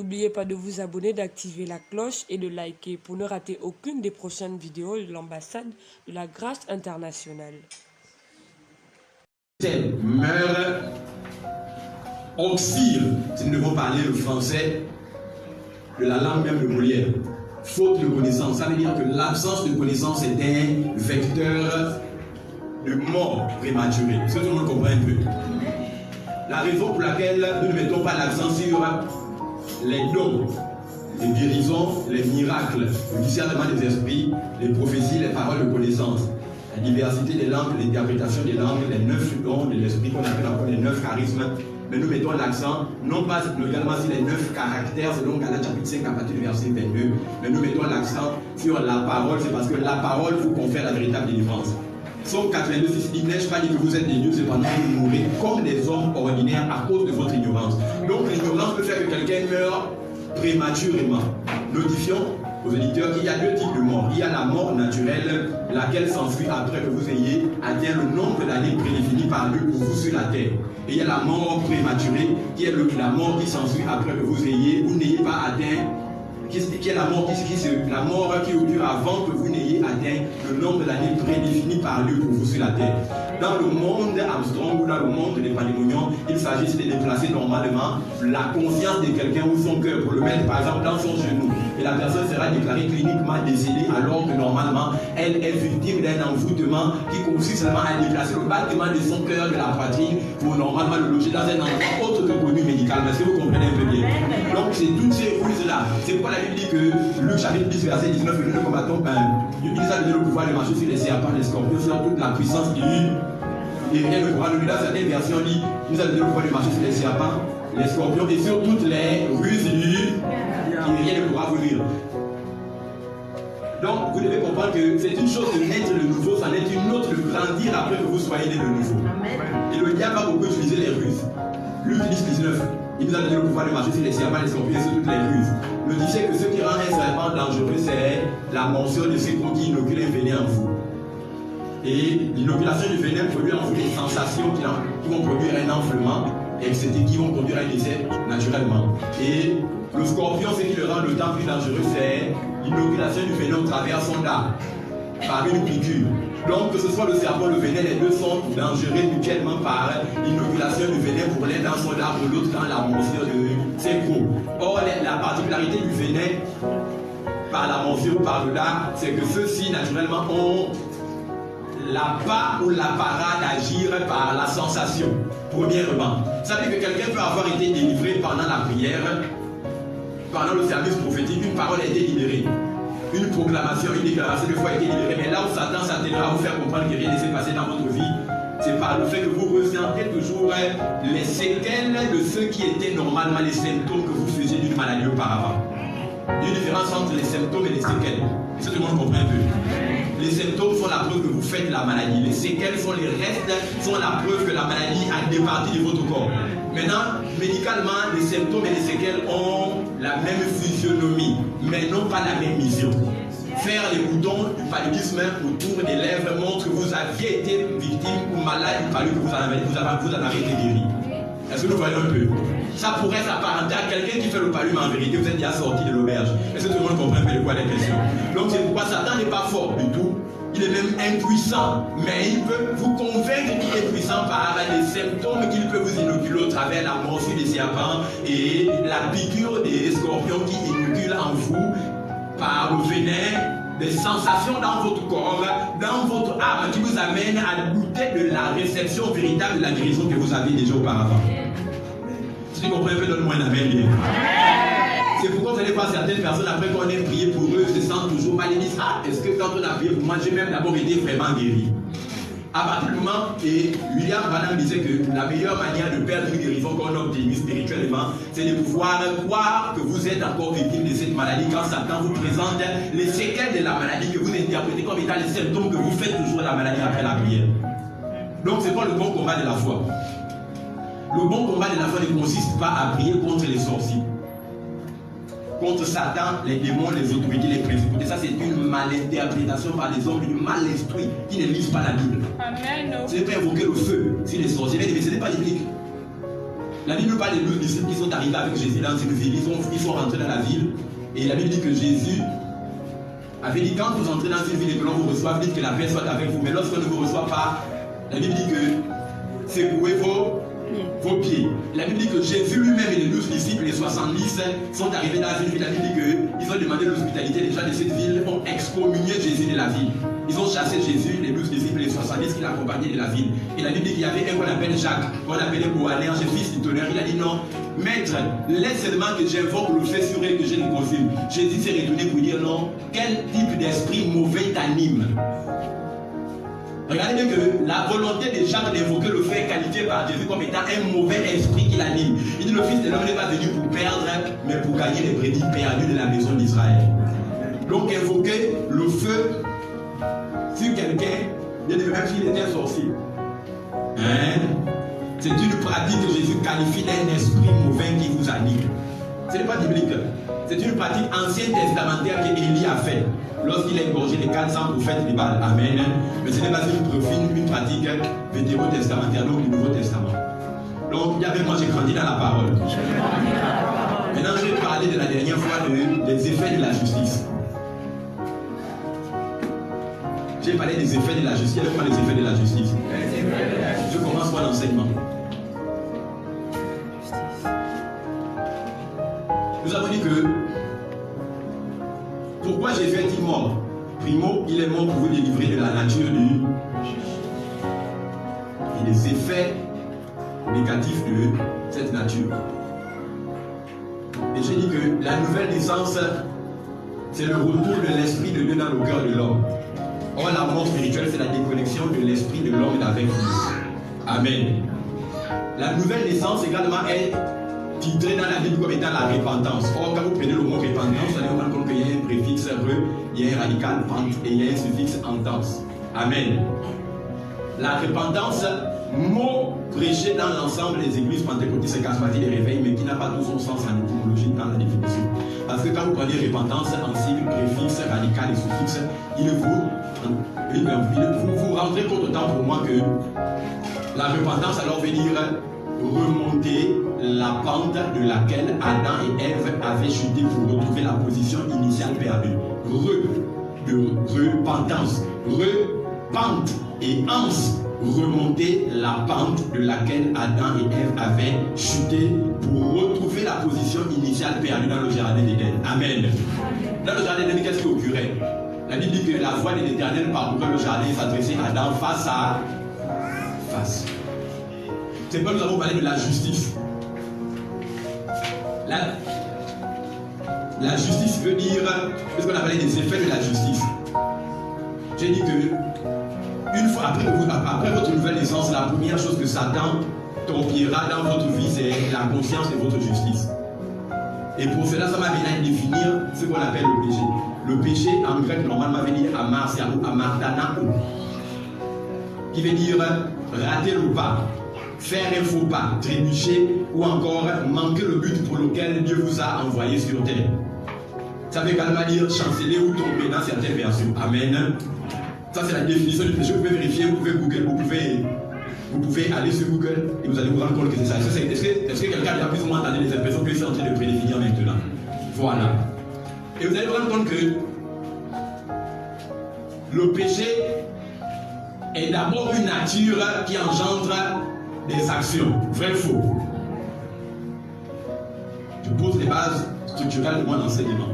N'oubliez pas de vous abonner, d'activer la cloche et de liker pour ne rater aucune des prochaines vidéos de l'ambassade de la Grâce internationale. Meurt, oxyre, si nous devons parler le français, de la langue même de Molière. Faute de connaissance, ça veut dire que l'absence de connaissance est un vecteur de mort prématurée. Est-ce que tout le monde comprend un peu? La raison pour laquelle nous ne mettons pas l'accent sur les dons, les guérisons, les miracles, le discernement des esprits, les prophéties, les paroles de connaissance, la diversité des langues, l'interprétation des langues, les 9 dons de l'esprit qu'on appelle encore les 9 charismes. Mais nous mettons l'accent, non pas également sur les 9 caractères, selon Galates chapitre 5 à partir du verset 22, mais nous mettons l'accent sur la parole, c'est parce que la parole vous confère la véritable délivrance. Somme 82, 6 dit, n'ai-je pas dit que vous êtes des dieux, cependant vous mourrez comme des hommes ordinaires à cause de votre ignorance. Donc l'ignorance peut faire que quelqu'un meure prématurément. Notifions aux éditeurs qu'il y a deux types de mort. Il y a la mort naturelle, laquelle s'ensuit après que vous ayez atteint le nombre d'années prédéfinies par Dieu pour vous sur la terre. Et il y a la mort prématurée, qui est la mort qui s'ensuit après que vous n'ayez pas atteint, qui est la mort qui augure avant que vous n'ayez atteint le nombre d'années prédéfinies par Dieu pour vous sur la terre. Dans le monde Armstrong ou dans le monde des pandémonions, il s'agit de déplacer normalement la conscience de quelqu'un ou son cœur pour le mettre par exemple dans son genou. Et la personne sera déclarée cliniquement décédée alors que normalement elle est victime d'un envoûtement qui consiste seulement à déplacer le battement de son cœur de la poitrine pour normalement le loger dans un endroit autre que connu médicalement. Est-ce que vous comprenez un peu bien? Donc c'est toutes ces ruses-là. C'est pourquoi la Bible dit que Luc chapitre 10 verset 19, nous ne combattons pas. Dieu nous a donné le pouvoir de marcher sur les serpents, les scorpions, sur toute la puissance du et rien ne pourra nous. Dans certaines versions dit, nous a donné le pouvoir de marcher sur les serpents, les scorpions et sur toutes les ruses du et rien ne pourra vous nuire. Donc vous devez comprendre que c'est une chose de naître de nouveau, ça n'est une autre de grandir après que vous soyez né de nouveau. Et le diable va beaucoup utiliser les ruses. Luc 10, 19, il nous a donné le pouvoir de marcher sur les serpents, les scorpions et sur toutes les ruses. Le disait que ce qui rend un serpent dangereux, c'est la morsure de ce qui inocule un venin en vous. Et l'inoculation du venin produit en vous des sensations qui vont produire un enflement, etc., qui vont produire un décès naturellement. Et le scorpion, ce qui le rend d'autant plus dangereux, c'est l'inoculation du venin au travers son dard, par une piqûre. Donc, que ce soit le serpent ou le venin, les deux sont dangereux mutuellement par l'inoculation du venin pour l'un dans son dard, pour l'autre dans la morsure de ses crocs. Or, la particularité du venin, par la morsure, par le dard, c'est que ceux-ci, naturellement, ont la part ou l'apparat d'agir par la sensation. Premièrement, ça veut dire que quelqu'un peut avoir été délivré pendant la prière, pendant le service prophétique, une parole a été libérée. Une proclamation, une déclaration de foi a été libérée. Mais là où Satan s'attendra à vous faire comprendre que rien ne s'est passé dans votre vie, c'est par le fait que vous ressentez toujours les séquelles de ce qui étaient normalement les symptômes que vous faisiez d'une maladie auparavant. Il y a une différence entre les symptômes et les séquelles. Est-ce que tout le monde comprend un peu? Les symptômes sont la preuve que vous faites la maladie. Les séquelles sont les restes, sont la preuve que la maladie a départi de votre corps. Maintenant, médicalement, les symptômes et les séquelles ont la même physionomie, mais non pas la même mission. Faire les boutons du paludisme autour des lèvres montre que vous aviez été victime ou malade du paludisme, que vous en avez été guéri. Est-ce que vous voyez un peu? Ça pourrait s'apparenter à quelqu'un qui fait le paludisme, mais en vérité, vous êtes déjà sorti de l'auberge. Est-ce que tout le monde comprend un peu de quoi la question? Donc c'est pourquoi Satan n'est pas fort du tout. Il est même impuissant, mais il peut vous convaincre qu'il est puissant par les symptômes qu'il peut vous inoculer au travers la morsure des serpents et la piqûre des scorpions qui inoculent en vous par le venin, des sensations dans votre corps, dans votre âme qui vous amènent à douter de la réception véritable de la guérison que vous aviez déjà auparavant. Si tu comprends un peu, donne-moi un amen bien. C'est pourquoi vous allez voir certaines personnes, après qu'on ait prié pour eux, se sentent toujours mal. Ils disent, ah, est-ce que quand on a prié pour moi, j'ai même d'abord été vraiment guéri? À partir du moment, et William Branham disait que la meilleure manière de perdre une guérison qu'on a obtenue spirituellement, c'est de pouvoir croire que vous êtes encore victime de cette maladie quand Satan vous présente les séquelles de la maladie que vous interprétez comme étant les symptômes que vous faites toujours la maladie après la prière. Donc c'est pas le bon combat de la foi. Le bon combat de la foi ne consiste pas à prier contre les sorciers, contre Satan, les démons, les autorités, les principautés. Ça, c'est une malinterprétation par des hommes du mal instruits qui ne lisent pas la Bible. Amen. Ce n'est pas invoquer le feu si les sorciers, mais ce n'est pas biblique. La Bible nous parle des 12 disciples qui sont arrivés avec Jésus dans une ville. Ils sont rentrés dans la ville. Et la Bible dit que Jésus avait dit, quand vous entrez dans une ville et que l'on vous reçoive, dites que la paix soit avec vous. Mais lorsqu'on ne vous reçoit pas, la Bible dit que secouez vos pieds. La Bible dit que Jésus lui-même et les 12 disciples, les 70, sont arrivés dans une ville. La Bible dit qu'ils ont demandé l'hospitalité des gens de cette ville, ont excommunié Jésus de la ville. Ils ont chassé Jésus, les 12 disciples, les 70 qui l'accompagnaient de la ville. Et la Bible dit qu'il y avait un qu'on appelle Jacques, qu'on appelait Boanerges, fils du tonnerre. Il a dit non, maître, laisse seulement que j'invoque le fait sur elle que je le confirme. Jésus s'est retourné pour dire non, quel type d'esprit mauvais t'anime? Regardez bien que la volonté des gens d'évoquer le fait qualifié par Jésus comme étant un mauvais esprit qui l'anime. Il dit le Fils de l'homme n'est pas venu pour perdre, mais pour gagner les brebis perdues de la maison d'Israël. Donc invoquer le feu sur quelqu'un, même s'il était un sorcier. C'est une pratique que Jésus qualifie d'un esprit mauvais qui vous anime. Ce n'est pas biblique. C'est une pratique ancienne testamentaire qu'Élie a fait lorsqu'il a égorgé les 400 prophètes de Baal. Amen. Mais ce n'est pas une pratique vétéro-testamentaire, donc du Nouveau Testament. Donc, il y avait moi, j'ai grandi dans la parole. Maintenant, je vais parler de la dernière fois des effets de la justice. J'ai parlé des effets de la justice. Quels sont les effets de la justice? Je commence par l'enseignement. Nous avons dit que pourquoi Jésus est-il mort? Primo, il est mort pour vous délivrer de la nature du et des effets négatifs de cette nature. Et j'ai dit que la nouvelle naissance, c'est le retour de l'Esprit de Dieu dans le cœur de l'homme. Or, la mort spirituelle, c'est la déconnexion de l'Esprit de l'homme avec Dieu. Amen. La nouvelle naissance également est titrée dans la Bible comme étant la repentance. Or, quand vous prenez le mot repentance, vous allez vous rendre compte qu'il y a un préfixe re, il y a un radical pente et il y a un suffixe entance. Amen. La repentance, mot prêché dans l'ensemble des églises pentecôtistes et charismatiques et réveils, mais qui n'a pas tout son sens en étymologie dans la définition. Parce que quand vous prenez repentance en sigle, préfixe, radical et suffixe, vous rentrez compte autant pour moi que la repentance alors veut dire remonter la pente de laquelle Adam et Ève avaient chuté pour retrouver la position initiale perdue. Repentance. Repente et anse. Remonter la pente de laquelle Adam et Ève avaient chuté pour retrouver la position initiale perdue dans le jardin d'Éden. Amen. Dans le jardin d'Éden, qu'est-ce qui occurrait? La Bible dit que la voix de l'Éternel parcourait le jardin et s'adressait à Adam face à face. C'est pourquoi nous avons parlé de la justice. La justice veut dire, qu'est-ce qu'on a parlé des effets de la justice? J'ai dit que une fois après votre nouvelle naissance, la première chose que Satan torpillera dans votre vie, c'est la conscience de votre justice. Et pour cela, ça m'a venu à définir ce qu'on appelle le péché. Le péché, en grec, normalement, veut dire amartia ou amartanao, qui veut dire rater le pas, faire un faux pas, trébucher ou encore manquer le but pour lequel Dieu vous a envoyé sur terre. Ça veut également dire chanceler ou tomber dans certaines versions. Amen. Ça, c'est la définition du péché. Vous pouvez vérifier, vous pouvez Google, vous pouvez aller sur Google et vous allez vous rendre compte que c'est ça. Est-ce que quelqu'un a plus ou moins entendu les impressions que je suis en train de prédéfinir maintenant? Voilà. Et vous allez vous rendre compte que le péché est d'abord une nature qui engendre des actions. Vrai ou faux? Je pose les bases structurelles de mon enseignement.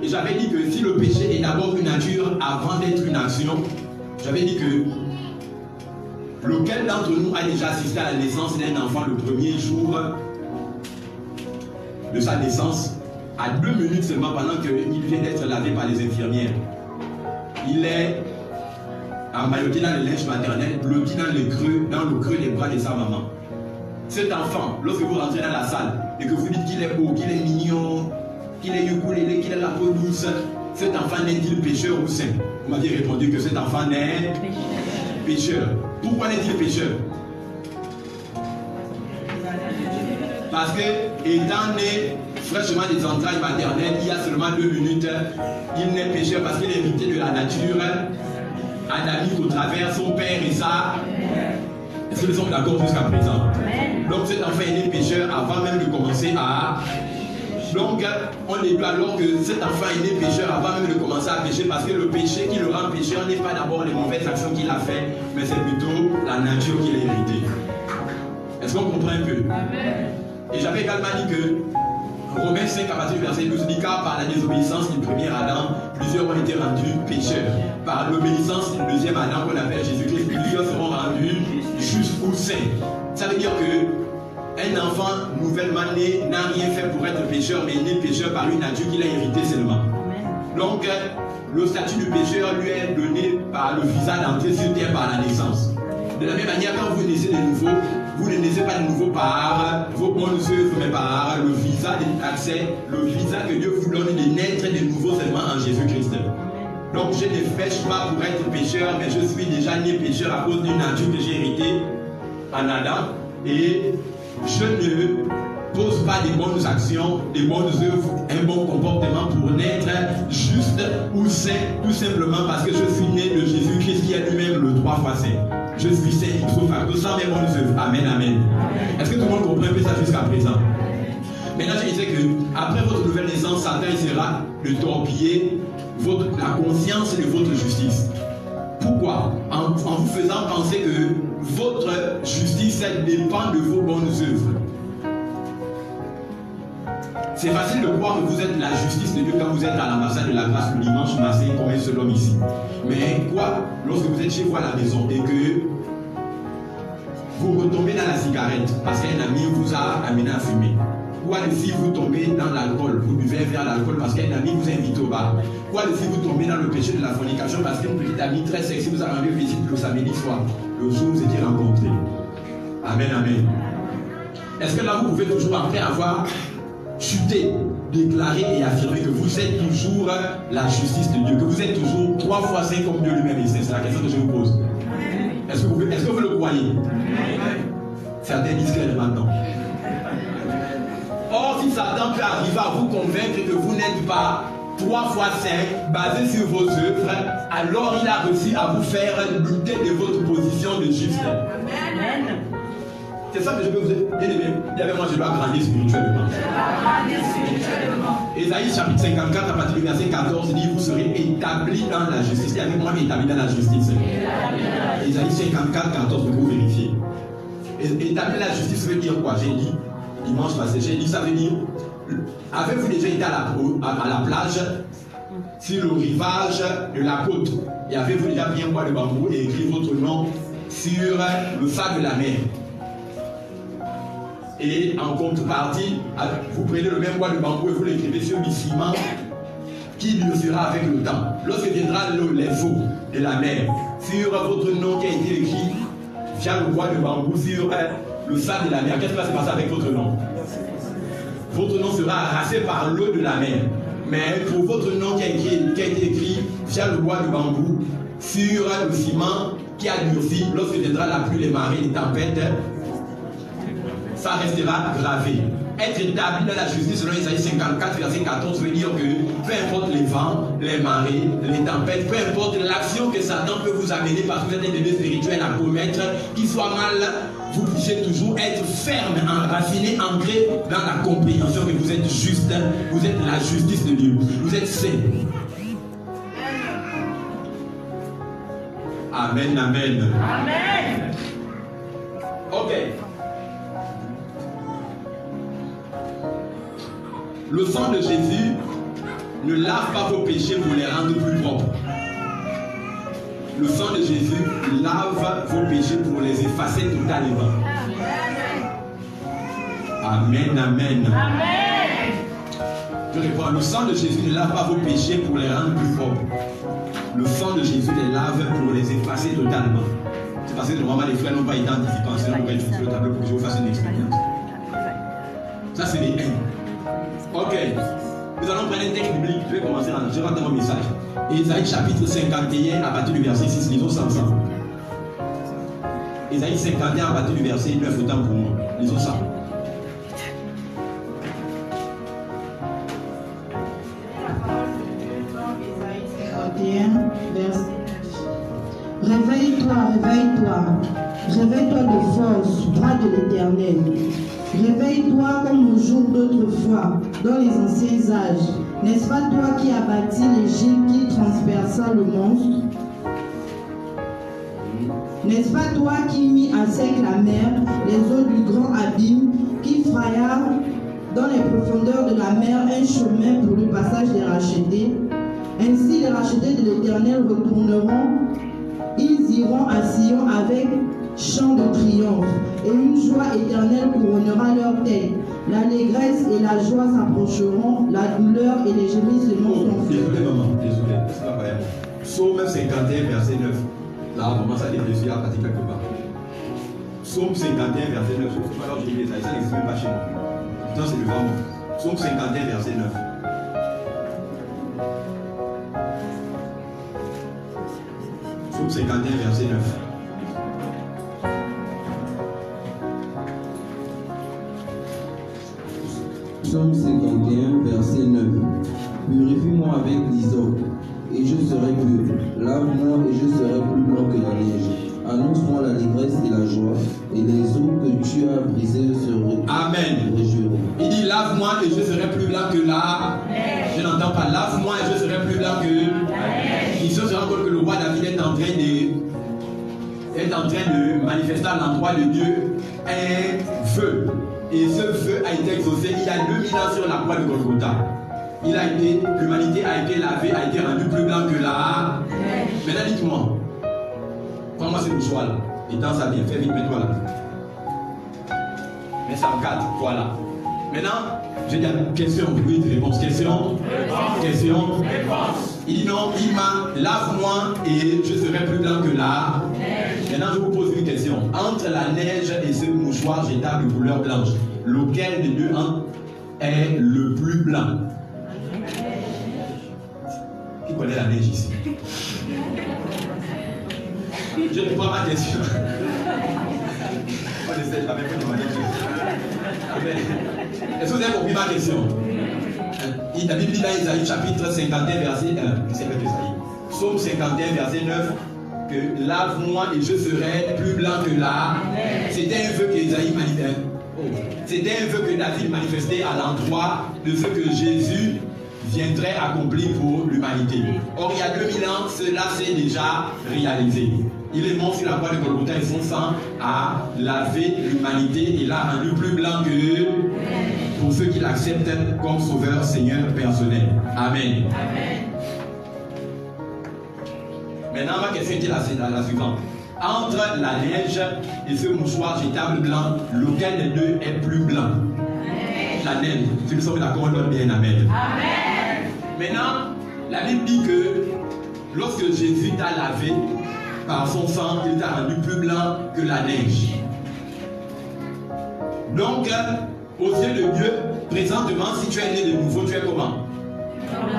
Et j'avais dit que si le péché est d'abord une nature avant d'être une action, j'avais dit que lequel d'entre nous a déjà assisté à la naissance d'un enfant le premier jour de sa naissance, à 2 minutes seulement pendant qu'il vient d'être lavé par les infirmières. Il est emmailloté dans le linge maternel, blotti dans le creux des bras de sa maman. Cet enfant, lorsque vous rentrez dans la salle et que vous dites qu'il est beau, qu'il est mignon, qu'il est ukulélé, qu'il a la peau douce, cet enfant n'est-il pécheur ou saint? Vous m'aviez répondu que cet enfant n'est pécheur. Pourquoi n'est-il pécheur? Parce que, étant né fraîchement des entrailles maternelles, il y a seulement 2 minutes, il n'est pécheur parce qu'il est hérité de la nature adamique au travers son père et sa. Est-ce que nous sommes d'accord jusqu'à présent? Donc cet enfant est né pécheur avant même de commencer à... Donc on déclare alors que cet enfant est né pécheur avant même de commencer à pécher, parce que le péché qui le rend pécheur n'est pas d'abord les mauvaises actions qu'il a fait, mais c'est plutôt la nature qu'il a héritée. Est-ce qu'on comprend un peu? Et j'avais également dit que Romains 5 à partir du verset 12 dit, car par la désobéissance du premier Adam, plusieurs ont été rendus pécheurs. Par l'obéissance du deuxième Adam qu'on appelle Jésus-Christ, plusieurs seront rendus justes ou saints. Ça veut dire que un enfant nouvellement né n'a rien fait pour être pécheur, mais il est pécheur par une nature qu'il a héritée seulement. Donc, le statut du pécheur lui est donné par le visa d'entrée sur terre par la naissance. De la même manière, quand vous naissez de nouveau, vous ne naissez pas de nouveau par vos bonnes œuvres, mais par le visa d'accès, le visa que Dieu vous donne de naître de nouveau seulement en Jésus-Christ. Donc, je ne pêche pas pour être pécheur, mais je suis déjà né pécheur à cause d'une nature que j'ai héritée en Adam. Et je ne pose pas des bonnes actions, des bonnes œuvres, un bon comportement pour naître juste ou saint, tout simplement parce que je suis né de Jésus-Christ qui est lui-même le 3 fois saint. Je suis saint, il faut faire tout sans mes bonnes œuvres. Amen, amen. Est-ce que tout le monde comprend un peu ça jusqu'à présent? Maintenant, je disais que après votre nouvelle naissance, Satan essaiera de torpiller la conscience de votre justice. Pourquoi? En vous faisant penser que votre justice dépend de vos bonnes œuvres. C'est facile de croire que vous êtes la justice de Dieu quand vous êtes à l'ambassade de la grâce le dimanche matin comme un seul homme ici. Mais quoi, lorsque vous êtes chez vous à la maison et que vous retombez dans la cigarette parce qu'un ami vous a amené à fumer? Quoi si vous tombez dans l'alcool, vous buvez un verre d'alcool parce qu'un ami vous invite au bar? Quoi si vous tombez dans le péché de la fornication parce qu'une petite amie très sexy vous a rendu visite le samedi soir, le jour où vous étiez rencontrés? Amen, amen. Est-ce que là vous pouvez toujours, après avoir chuté, déclarer et affirmer que vous êtes toujours la justice de Dieu, que vous êtes toujours 3 fois saint comme Dieu lui-même est saint? C'est la question que je vous pose. Est-ce que vous le croyez? Certains disent que maintenant. Or, si Satan peut arriver à vous convaincre que vous n'êtes pas 3 fois saint, basé sur vos œuvres, alors il a réussi à vous faire douter de votre position de juste. Amen. C'est ça que je peux vous dire. Bien aimé, moi je dois grandir spirituellement. Ésaïe chapitre 54 à partir du verset 14 dit, vous serez établis dans la justice. Et avec moi, établis dans la justice. Ésaïe 54, 14, vous vérifiez. Établir la justice veut dire quoi? J'ai dit dimanche passé, j'ai dit, ça veut dire, avez-vous déjà été à la plage, sur le rivage de la côte, et avez-vous déjà pris un bois de bambou et écrit votre nom sur le sable de la mer? Et en contrepartie, vous prenez le même bois de bambou et vous l'écrivez sur du ciment qui durcira avec le temps. Lorsque viendra les eaux de la mer, sur votre nom qui a été écrit via le bois de bambou sur le sable de la mer, qu'est-ce qui va se passer avec votre nom? Votre nom sera arrasé par l'eau de la mer. Mais pour votre nom qui a été écrit via le bois de bambou sur le ciment qui a durci, lorsque viendra la pluie, les marées, les tempêtes, ça restera gravé. Être établi dans la justice selon Isaïe 54, verset 14 veut dire que peu importe les vents, les marées, les tempêtes, peu importe l'action que Satan peut vous amener parce que vous êtes un bébé spirituel à commettre, qu'il soit mal, vous puissiez toujours être ferme, enraciné, ancré dans la compréhension que vous êtes juste, vous êtes la justice de Dieu, vous êtes saint. Amen, amen. Amen. Ok. Le sang de Jésus ne lave pas vos péchés pour les rendre plus propres. Le sang de Jésus lave vos péchés pour les effacer totalement. Amen, amen. Amen. Je réponds, le sang de Jésus ne lave pas vos péchés pour les rendre plus propres. Le sang de Jésus les lave pour les effacer totalement. C'est parce que normalement les frères n'ont pas été anticipants, sinon on pourrait utiliser le tableau pour que je vous fasse une expérience. Ça c'est les haines. Ok, nous allons prendre un texte biblique. Je vais commencer là. Je rentre dans mon message. Ésaïe chapitre 51 à partir du verset 6. Lisons ça ensemble. Ésaïe 51 à partir du verset 9. Autant pour moi. Lisons ça. Verset 9. Réveille-toi, réveille-toi. Réveille-toi de force, bras de l'Éternel. Réveille-toi comme au jour d'autrefois, dans les anciens âges. N'est-ce pas toi qui as bâti l'Égypte, qui transperça le monstre? N'est-ce pas toi qui mis à sec la mer, les eaux du grand abîme, qui fraya dans les profondeurs de la mer un chemin pour le passage des rachetés? Ainsi les rachetés de l'Éternel retourneront, ils iront à Sion avec chant de triomphe, et une joie éternelle couronnera leur tête. L'allégresse et la joie s'approcheront, la douleur et les gémissements sont faits. Désolé maman, désolé, c'est pas vrai. Psaume 51, verset 9. Là, on commence à déplacer à partir quelque part. Psaume 51, verset 9. Je ne sais pas quand je lis les ça n'existe même pas chez moi. Pourtant, c'est devant moi. Psaume 51, verset 9. Psaume 51, verset 9. Psaume 51, verset 9. Purifie-moi avec l'hysope, et je serai pur. Lave-moi, et je serai plus blanc que la neige. Annonce-moi l'allégresse et la joie, et les eaux que tu as brisées se Amen. réjouiront. Il dit lave-moi et je serai plus blanc que la neige. Je n'entends pas lave-moi et je serai plus blanc que la neige. Il se rend compte que le roi David est en train de manifester à l'endroit de Dieu un vœu. Et ce vœu a été exaucé il y a 2000 ans sur la croix de Golgotha. L'humanité a été lavée, a été rendue plus blanc que la neige. Maintenant dites-moi, prends-moi ce mouchoir là. Étends ça bien, fais vite, mets-toi là. Mets ça en 4, voilà. Maintenant, j'ai dit question, oui, réponse, question, question, réponse. Il dit non, il m'a, lave-moi et je serai plus blanc que la neige. Maintenant, je vous pose une question. Entre la neige et ce mouchoir jetable de couleur blanche, lequel des deux est le plus blanc? Qui connaît la neige ici? Je ne prends ma question. Est-ce que vous avez compris ma question? La Bible dit dans Isaïe chapitre 51 verset 1. C'est Isaïe. Psaume 51 verset 9. Que lave-moi et je serai plus blanc que la. C'était un vœu que Isaïe manifestait. C'était un vœu que David manifestait à l'endroit de ce que Jésus viendrait accomplir pour l'humanité. Or, il y a 2000 ans, cela s'est déjà réalisé. Il est mort sur la croix de Golgotha et son sang a lavé l'humanité et l'a rendu plus blanc que pour ceux qui l'acceptent comme sauveur, Seigneur personnel. Amen. Amen. Maintenant, ma question était la suivante. Entre la neige et ce mouchoir jetable blanc, lequel des deux est plus blanc? La neige. Si nous sommes d'accord, on donne bien Amen. Amen. Maintenant, la Bible dit que lorsque Jésus t'a lavé par son sang, il t'a rendu plus blanc que la neige. Donc, aux yeux de Dieu, présentement, si tu es né de nouveau, tu es comment?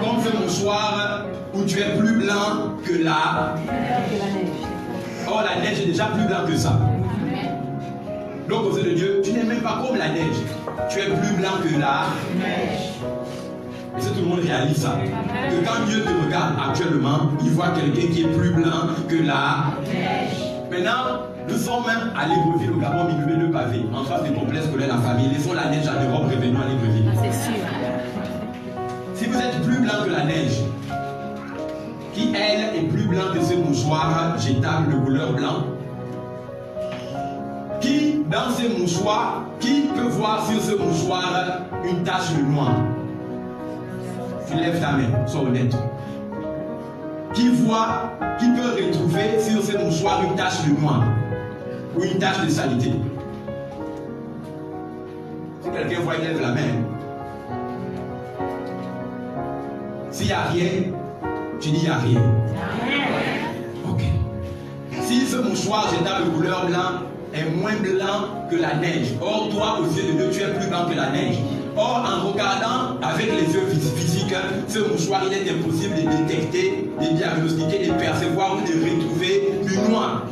Comme ce mouchoir où tu es plus blanc que la neige. Or, la neige est déjà plus blanc que ça. Donc, aux yeux de Dieu, tu n'es même pas comme la neige. Tu es plus blanc que la neige. Et si tout le monde réalise ça, que quand Dieu te regarde actuellement, il voit quelqu'un qui est plus blanc que la neige. Maintenant, nous sommes même à Libreville, au Gabon, milieu de pavés, en face du complexe scolaire La Famille. Laissons la neige en Europe, revenons à Libreville. C'est sûr. Si vous êtes plus blanc que la neige, qui elle est plus blanc que ce mouchoir jetable de couleur blanc, qui dans ce mouchoir, qui peut voir sur ce mouchoir une tache de noir? Tu lèves ta main, sois honnête. Qui peut retrouver sur ce mouchoir une tache de noir ou une tache de saleté? Si quelqu'un voit, il lève la main. S'il n'y a rien, tu dis il n'y a rien. Ok. Si ce mouchoir jetable de couleur blanc est moins blanc que la neige, or toi, aux yeux de Dieu, tu es plus blanc que la neige. Or, en regardant avec les yeux physiques, ce mouchoir, il est impossible de détecter, de diagnostiquer, de percevoir ou de retrouver du noir.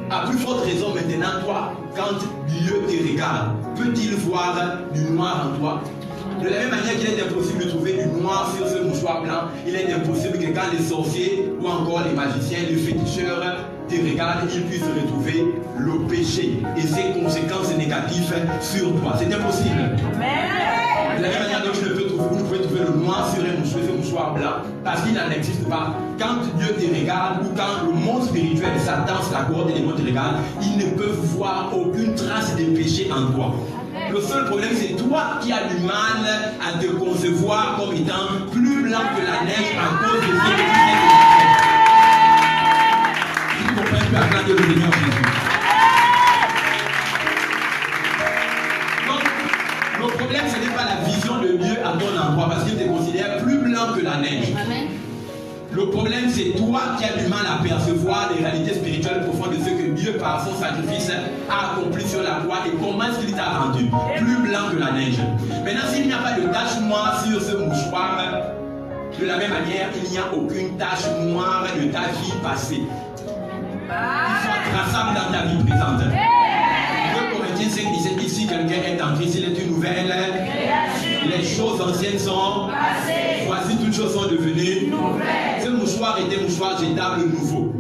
À plus forte raison maintenant, toi, quand Dieu te regarde, peut-il voir du noir en toi? De la même manière qu'il est impossible de trouver du noir sur ce mouchoir blanc, il est impossible que quand les sorciers ou encore les magiciens, les féticheurs te regarde, il puisse retrouver le péché et ses conséquences négatives sur toi. C'est impossible. De la même manière dont vous ne pouvez trouver le noir sur un mouchoir blanc, parce qu'il n'en existe pas. Quand Dieu te regarde ou quand le monde spirituel, Satan, la corde et les mondes te regardent, ils ne peuvent voir aucune trace de péché en toi. Le seul problème, c'est toi qui as du mal à te concevoir comme étant plus blanc que la neige à cause de ce que tu viens de faire. Tu comprends que tu as de le Seigneur Jésus. Donc, le problème, ce n'est pas la vision de Dieu à ton endroit, parce qu'il te considère plus blanc que la neige. Amen. Le problème, c'est toi qui as du mal à percevoir les réalités spirituelles profondes de ce que Dieu, par son sacrifice, a accompli sur la croix et comment est-ce qu'il t'a rendu plus blanc que la neige. Maintenant, s'il n'y a pas de tache noire sur ce mouchoir, de la même manière, il n'y a aucune tache noire de ta vie passée qui soit traçable dans ta vie présente. 2 Corinthiens 5, 17, ici, quelqu'un est en Christ, il est une nouvelle. Les choses anciennes sont passées. Voici toutes choses sont devenues nouvelles. Ce mouchoir est un mouchoir jetable nouveau.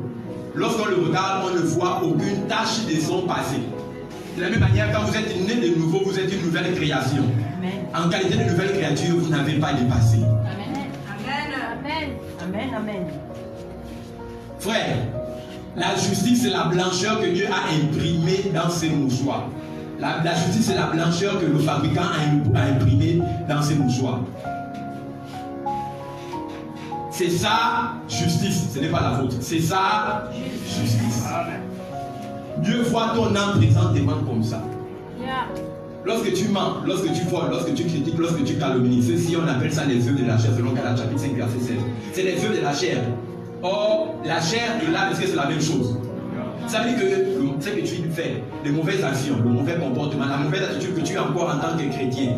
Lorsqu'on le regarde, on ne voit aucune tache de son passé. De la même manière, quand vous êtes né de nouveau, vous êtes une nouvelle création. Amen. En qualité de nouvelle créature, vous n'avez pas de passé. Amen. Amen. Amen. Amen. Frère, la justice, c'est la blancheur que Dieu a imprimée dans ces mouchoirs. La justice, c'est la blancheur que le fabricant a imprimée dans ses mouchoirs. C'est ça, justice. Ce n'est pas la vôtre. C'est ça, justice. Dieu voit ton âme présentement comme ça. Lorsque tu mens, lorsque tu voles, lorsque tu critiques, lorsque tu calomnies, ceci, on appelle ça les œuvres de la chair, selon Galates chapitre 5, verset 16. C'est les œuvres de la chair. Or, la chair et l'âme, est-ce que c'est la même chose? Ça veut dire que ce que tu fais, les mauvaises actions, le mauvais comportement, la mauvaise attitude que tu as encore en tant que chrétien,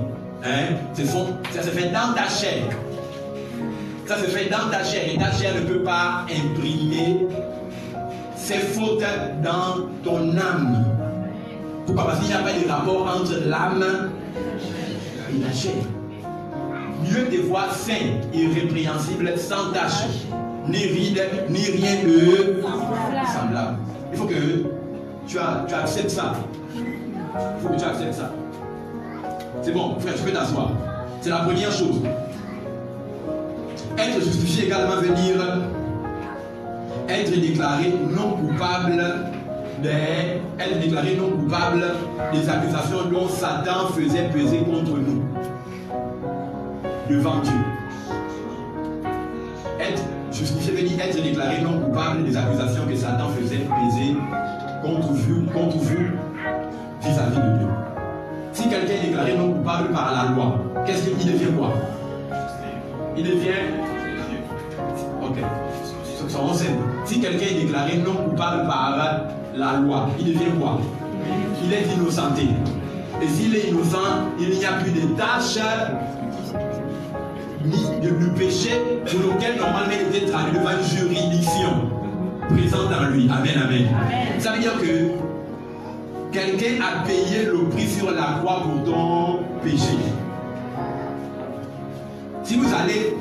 hein, ça se fait dans ta chair. Ça se fait dans ta chair et ta chair ne peut pas imprimer ses fautes dans ton âme. Pourquoi? Parce qu'il n'y a pas de rapport entre l'âme et la chair. Dieu te voit saint, irrépréhensible, sans tache, ni ride, ni rien de semblable. Il faut que tu acceptes ça. Il faut que tu acceptes ça. C'est bon, frère, tu peux t'asseoir. C'est la première chose. Être justifié également veut dire être déclaré non coupable des accusations dont Satan faisait peser contre nous devant Dieu. Être justifié veut dire être déclaré non coupable des accusations que Satan faisait peser contre vous vis-à-vis de Dieu. Si quelqu'un est déclaré non coupable par la loi, qu'est-ce qu'il devient quoi? Il devient... Ok. Si quelqu'un est déclaré non coupable par la loi, il devient quoi? Il est innocenté. Et s'il est innocent, il n'y a plus de tâches ni de péché pour lequel normalement il était traduit devant une juridiction présente en lui. Amen, amen. Ça veut dire que quelqu'un a payé le prix sur la croix pour ton péché. Si vous allez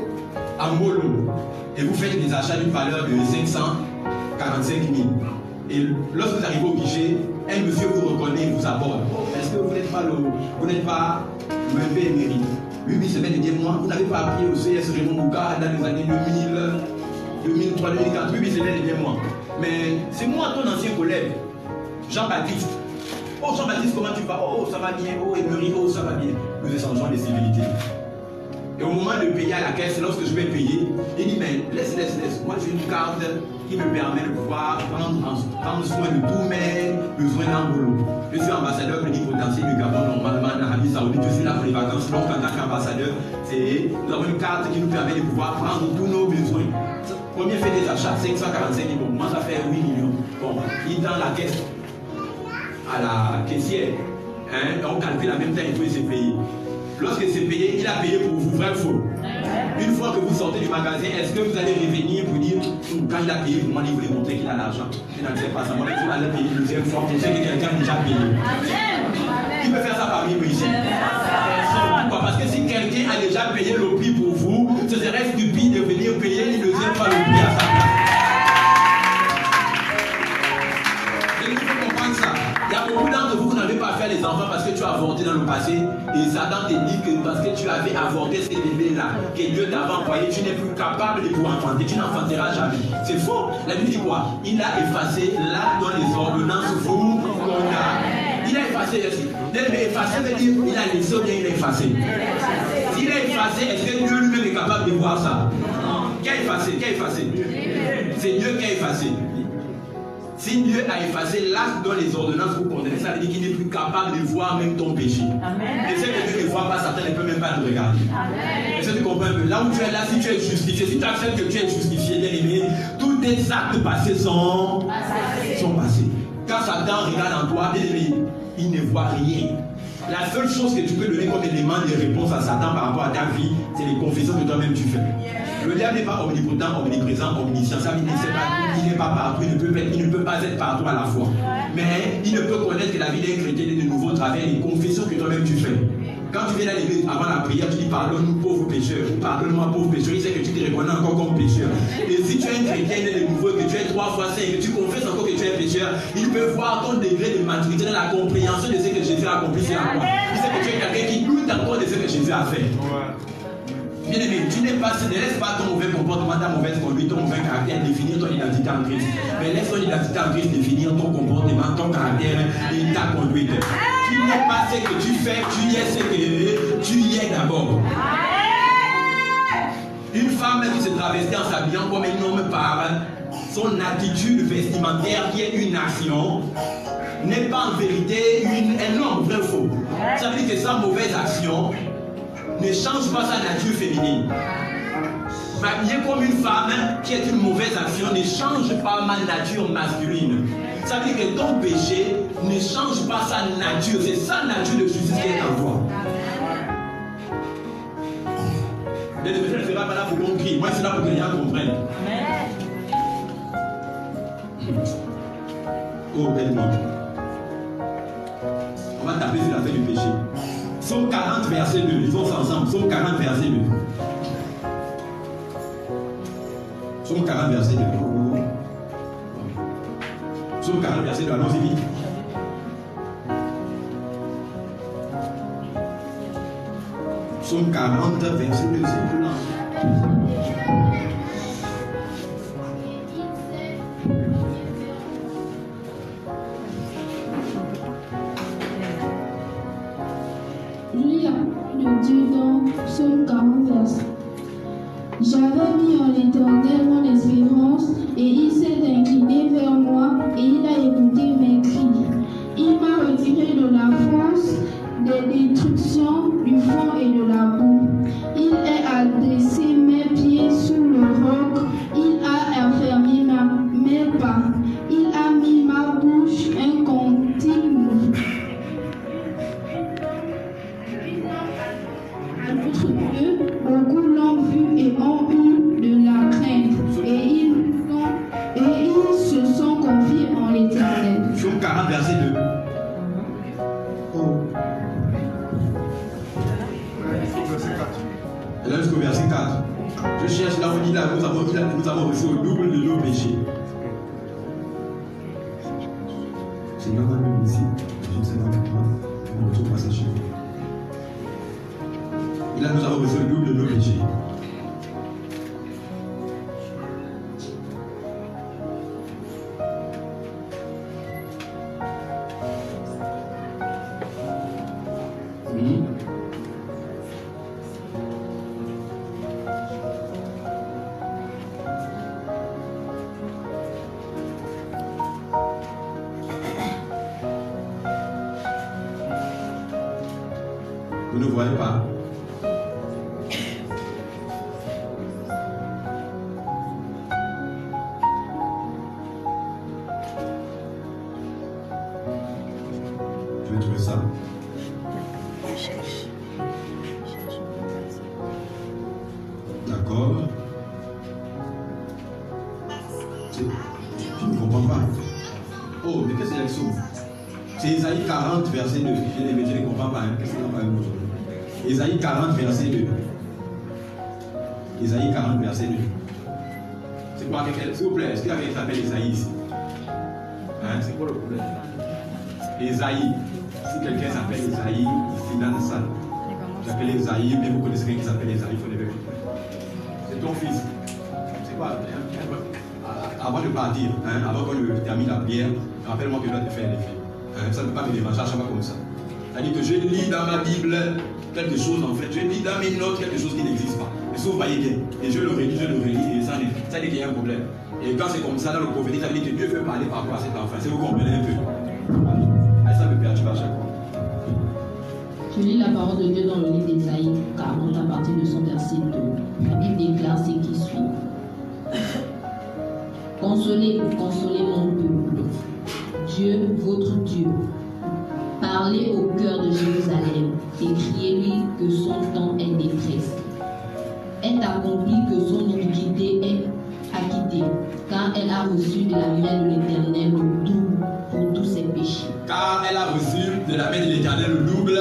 à Molo et vous faites des achats d'une valeur de 545 000 et lorsque vous arrivez au guichet, un monsieur vous reconnaît et vous aborde. Est-ce que vous n'êtes pas le MV émérite? Oui, c'est bien de dire moi, vous n'avez pas appris au CS Raymond Bouka dans les années 2003, 2004. Oui, c'est bien de dire moi. Mais c'est moi ton ancien collègue, Jean-Baptiste. Oh Jean-Baptiste, comment tu vas? Oh, ça va bien. Oh, Emery, oh, ça va bien. Nous échangeons des civilités. Et au moment de payer à la caisse, lorsque je vais payer, il dit, mais laisse. Moi, j'ai une carte qui me permet de pouvoir prendre soin de tous mes besoins d'Angoulou. Je suis ambassadeur plénipotentiaire du Gabon, normalement en Arabie Saoudite. Je suis là pour les vacances. Donc, en tant qu'ambassadeur, nous avons une carte qui nous permet de pouvoir prendre tous nos besoins. Combien fait des achats? 545 000. Bon, moi, ça fait 8 millions. Bon, il tend la caisse à la caissière. Hein, on calcule en même temps et tout, et c'est payé. Lorsque c'est payé, il a payé pour vous, vrai ou faux? Une fois que vous sortez du magasin, est-ce que vous allez revenir pour dire, quand il a payé pour moi, il voulait montrer qu'il a l'argent? Je n'en sais pas ça. Moi, il faut aller payer une deuxième fois pour dire que quelqu'un a déjà payé. Qui peut faire ça parmi vous ici? Pourquoi? Parce que si quelqu'un a déjà payé le prix pour vous, ce serait stupide de venir payer une deuxième fois le prix à sa place. passé et Satan te dit que parce que tu avais avorté ce bébé-là, que Dieu t'avait envoyé, tu n'es plus capable de pouvoir enfanter, tu n'enfanteras jamais. C'est faux. La Bible dit quoi? Il a effacé l'acte dont les ordonnances vous condamnent. Il a effacé, effacer veut dire il a laissé ou bien il a effacé. S'il a effacé, est-ce que Dieu lui-même est capable de voir ça? Qui a effacé? Qui a effacé? C'est Dieu qui a effacé. Si Dieu a effacé l'acte dont les ordonnances vous condamnent, ça veut dire qu'il n'est plus capable de voir même ton péché. Et ce que Dieu ne voit pas, Satan ne peut même pas le regarder. Et ça, tu comprends un peu. Là où tu es là, si tu es justifié, si tu acceptes que tu es justifié, bien aimé, tous tes actes passés sont passés. Quand Satan regarde en toi, bien aimé, il ne voit rien. La seule chose que tu peux donner comme élément de réponse à Satan par rapport à ta vie, c'est les confessions que toi-même tu fais. Le diable n'est pas omnipotent, omniprésent, omniscient. Ça veut dire qu'il n'est pas partout, il ne peut pas être partout à la fois. Mais il ne peut connaître que la vie d'un chrétien est de nouveau au travers des confessions que toi-même tu fais. Quand tu viens à l'église avant la prière, tu dis pardonne-nous pauvres pécheurs, ou pardonne-moi pauvre pécheur, il sait que tu te reconnais encore comme pécheur. Et si tu es un chrétien né de nouveau, que tu es 3 fois saint, et que tu confesses encore que tu es pécheur, il peut voir ton degré de maturité dans la compréhension de ce que Jésus a accompli sur la croix. Il sait que tu es quelqu'un qui doute encore de ce que Jésus a fait. Bien aimé, tu n'es pas, ne laisse pas ton mauvais comportement, ta mauvaise conduite, ton mauvais caractère définir ton identité en Christ. Mais laisse ton identité en Christ définir ton comportement, ton caractère et ta conduite. Tu n'es pas ce que tu fais, tu es ce que tu y es d'abord. Une femme qui se travestit en s'habillant comme un homme par son attitude vestimentaire qui est une action, n'est pas en vérité un homme, vrai ou faux. Ça veut dire que sa mauvaise action ne change pas sa nature féminine. M'habiller comme une femme qui est une mauvaise action ne change pas ma nature masculine. Ça veut dire que ton péché ne change pas sa nature. C'est sa nature de justice qui est en toi. Je ne serai pas là pour qu'on crie. Moi, c'est là pour que les gens comprennent. Oh, belle-moi. On va taper sur la feuille du péché. Psaume 40, verset 2. Lisons ça ensemble. Psaume 40, verset 2. Psaume 40, verset 2. Psaume 40, verset 2. Allons-y vite. Psaume 40, verset 2. C'est plus lent. Psaume 40, verset. J'avais mis en l'Éternel mon espérance, et il s'est incliné vers moi, et il a écouté mes cris. Il m'a retiré de la fosse, des destructions, du fond et de la boue. Il a adressé mes pieds sous le roc, il a affermi mes pas, il a mis ma bouche un cantique nouveau. Notre Dieu, beaucoup l'ont vu et ont eu de la crainte, et ils se sont confiés en l'Éternel. Psaume 40, verset 2. Et là jusqu'au verset 4. Je cherche là où il dit là, nous avons reçu au double de nos péchés. Seigneur, moi-même ici, je ne sais pas pourquoi, je ne retrouve pas ces chiffres. Et là, nous avons reçu le double de nos péchés. Vous ne voyez pas. Je vais trouver ça. D'accord. Je ne comprends pas. Oh, mais qu'est-ce que c'est que ça? C'est Isaïe 40, verset 2. Je ne comprends pas. Qu'est-ce qu'on a parlé aujourd'hui? Isaïe 40, verset 2. Isaïe 40, verset 2. C'est quoi quelqu'un? S'il vous plaît, est-ce qu'il y a quelqu'un qui s'appelle Isaïe ici? Hein? C'est quoi le problème? Isaïe. Si quelqu'un s'appelle Esaïe, ici dans la salle, j'appelle Esaïe, mais vous connaissez quelqu'un qui s'appelle Esaïe, il faut lever votre main. C'est ton fils. C'est quoi? Avant de partir, avant qu'on termine la prière, rappelle-moi que je dois te faire l'effet. Ça ne peut pas me déranger à chaque fois comme ça. C'est-à-dire que je lis dans ma Bible quelque chose en fait, je lis dans mes notes quelque chose qui n'existe pas. Et ça vous voyez bien. Et je le relis, et ça dit qu'il y a un problème. Et quand c'est comme ça dans le prophétique, ça veut dire que Dieu veut parler par rapport à cet enfant. Si vous comprenez un peu. Ça me perturbe à chaque fois. Je lis la parole de Dieu dans le livre d'Ésaïe 40 à partir de son verset 2. La Bible déclare ce qui suit. Consolez mon peuple, Dieu, votre Dieu. Parlez au cœur de Jérusalem et criez-lui que son temps est détresse. Est accompli que son iniquité est acquittée, car elle a reçu de la main de l'Éternel le double pour tous ses péchés. Car elle a reçu de la main de l'Éternel le double.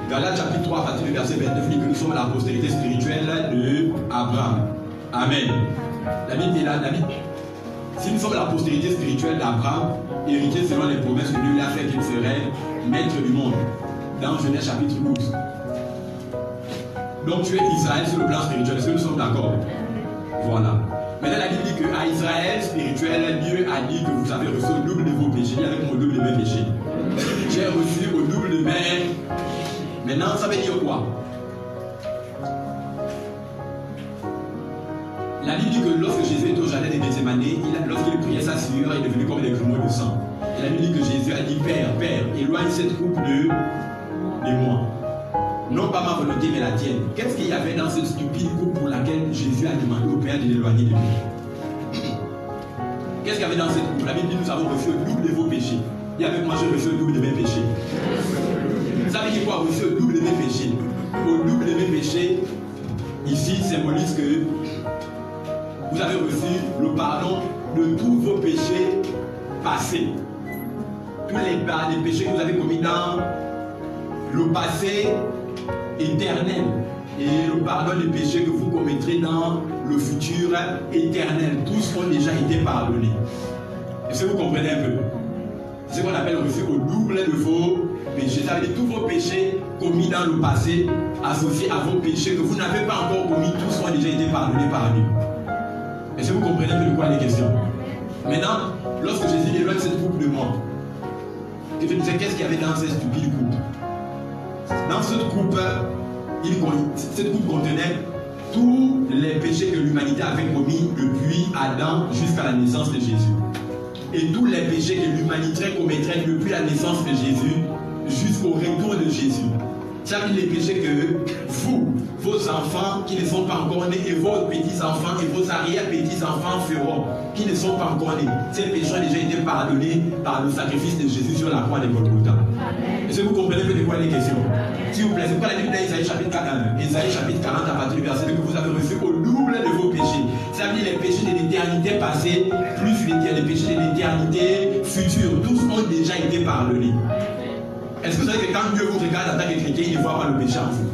Galates chapitre 3, à partir du verset 29, dit que nous sommes la postérité spirituelle de Abraham. Amen. La Bible est là, si nous sommes la postérité spirituelle d'Abraham, héritier selon les promesses que Dieu lui a fait qu'il serait maître du monde, dans Genèse chapitre 12. Donc tu es Israël sur le plan spirituel, est-ce que nous sommes d'accord? Voilà. Maintenant la Bible dit qu'à Israël spirituel, Dieu a dit que vous avez reçu au double de vos péchés, avec mon double de mes péchés. J'ai reçu au double de mes. Maintenant ça veut dire quoi? La Bible dit que lorsque Jésus était au jardin de Gethsémane, lorsqu'il priait, sa sueur est devenue comme des grumeaux de sang. Et la Bible dit que Jésus a dit, Père, éloigne cette coupe de moi. Non pas ma volonté, mais la tienne. Qu'est-ce qu'il y avait dans cette stupide coupe pour laquelle Jésus a demandé au Père de l'éloigner de lui? Qu'est-ce qu'il y avait dans cette coupe? La Bible dit, nous avons reçu le double de vos péchés. Et avec moi, j'ai reçu le double de mes péchés. Ça veut dire quoi, reçu le double de mes péchés? Au double de mes péchés, ici, symbolise que vous avez reçu le pardon de tous vos péchés passés. Tous les péchés que vous avez commis dans le passé éternel. Et le pardon des péchés que vous commettrez dans le futur éternel. Tous ont déjà été pardonnés. Est-ce que vous comprenez un peu? C'est ce qu'on appelle reçu au double de vos péchés. Ça veut dire tous vos péchés commis dans le passé, associés à vos péchés que vous n'avez pas encore commis, tous ont déjà été pardonnés par Dieu. Est-ce que vous comprenez un peu de quoi il est question? Maintenant, lorsque Jésus éloigne cette coupe de moi, que je disais, qu'est-ce qu'il y avait dans cette stupide coupe? Dans cette coupe, cette coupe contenait tous les péchés que l'humanité avait commis depuis Adam jusqu'à la naissance de Jésus. Et tous les péchés que l'humanité commettrait depuis la naissance de Jésus jusqu'au retour de Jésus. Ça veut dire les péchés que vous, vos enfants qui ne sont pas encore nés, et vos petits-enfants et vos arrière-petits-enfants feront, qui ne sont pas encore nés. Ces péchés ont déjà été pardonnés par le sacrifice de Jésus sur la croix de Golgotha. Est-ce que vous comprenez de quoi il est question? S'il vous plaît, c'est pas la Bible d'Ésaïe chapitre 40, Ésaïe chapitre 40 à partir du verset que vous avez reçu au double de vos péchés. Ça veut dire les péchés de l'éternité passée, plus les péchés de l'éternité future. Tous ont déjà été pardonnés. Est-ce que vous savez que quand Dieu vous regarde en tant que chrétien, il ne voit pas le péché en vous?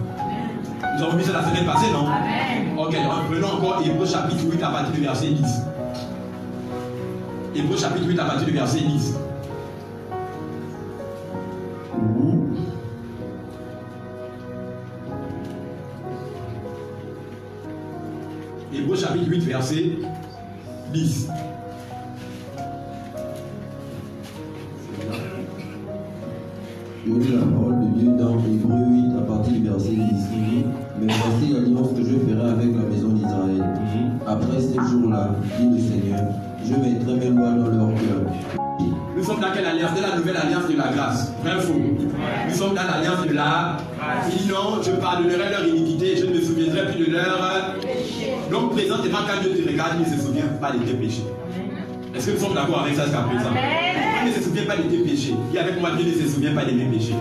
Nous avons vu ça la semaine passée, non? Amen. Ok, prenons encore Hébreux chapitre 8 à partir du verset 10. Hébreux chapitre 8 à partir du verset 10. Hébreux chapitre 8, verset 10. Je lis la parole de Dieu dans Hébreux 8 à partir du verset 10. Mais voici l'alliance que je ferai avec la maison d'Israël. Après ces jours-là, dit le Seigneur, je mettrai mes lois dans leur cœur. Nous sommes dans quelle alliance? De la nouvelle alliance de la grâce. Vrai ou faux? Nous sommes dans l'alliance de la grâce. Il dit non, je pardonnerai leur iniquité et je ne me souviendrai plus de leur péché. Donc présentement, quand Dieu te regarde, il ne se souvient pas de tes péchés. Est-ce que nous sommes d'accord avec ça jusqu'à présent? Il ne se souvient pas de tes péchés. Et avec moi, Dieu ne se souvient pas de mes péchés.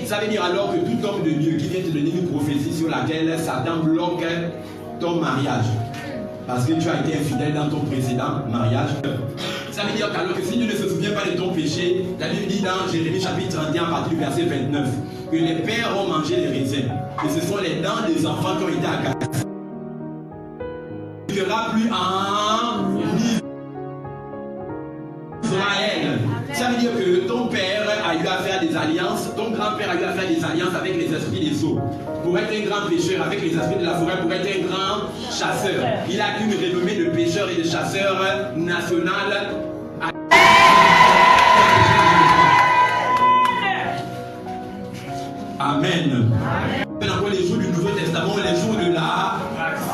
Ça veut dire alors que tout homme de Dieu qui vient te donner une prophétie sur laquelle Satan bloque ton mariage, parce que tu as été infidèle dans ton précédent mariage, ça veut dire qu'alors que si Dieu ne se souvient pas de ton péché, la Bible dit dans Jérémie chapitre 31 à partir du verset 29 que les pères ont mangé les raisins et ce sont les dents des enfants qui ont été agacés. Il n'y aura plus en Israël. Ça veut dire que ton père a eu à faire des alliances, ton grand-père a eu à faire des alliances avec les esprits des eaux. Pour être un grand pêcheur, avec les esprits de la forêt, pour être un grand chasseur. Il a qu'une renommée de pêcheur et de chasseur national. Amen. Encore les jours du Nouveau Testament, les jours de la...